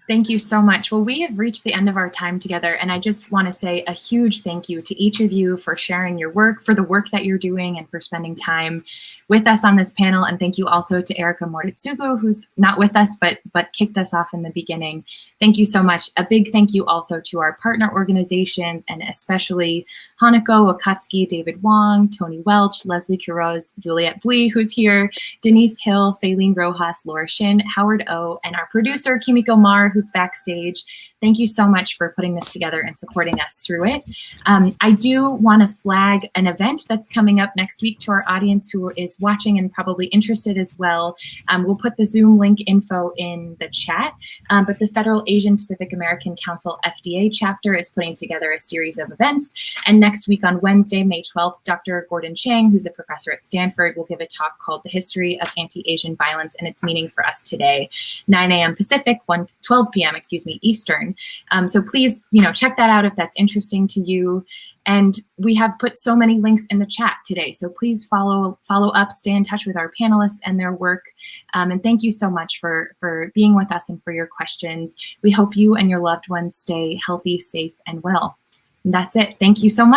Speaker 1: Thank you so much. Well, we have reached the end of our time together, and I just want to say a huge thank you to each of you for sharing your work, for the work that you're doing, and for spending time with us on this panel. And thank you also to Erica Moritsugu, who's not with us, but kicked us off in the beginning. Thank you so much. A big thank you also to our partner organizations, and especially Hanako Akatsuki, David Wong, Tony Welch, Leslie Quiroz, Juliette Bui, who's here, Denise Hill, Faylene Rojas, Laura Shin, Howard O, and our producer, Kimiko Mar, who's backstage. Thank you so much for putting this together and supporting us through it. I do want to flag an event that's coming up next week to our audience who is watching and probably interested as well. We'll put the Zoom link info in the chat, but the Federal Asian Pacific American Council FDA chapter is putting together a series of events. And next week on Wednesday, May 12th, Dr. Gordon Chang, who's a professor at Stanford, will give a talk called The History of Anti-Asian Violence and Its Meaning for Us Today, 9 a.m. Pacific, 12 p.m. Eastern. So please, check that out if that's interesting to you. And we have put so many links in the chat today. So please follow up, stay in touch with our panelists and their work. And thank you so much for being with us and for your questions. We hope you and your loved ones stay healthy, safe, and well. And that's it. Thank you so much.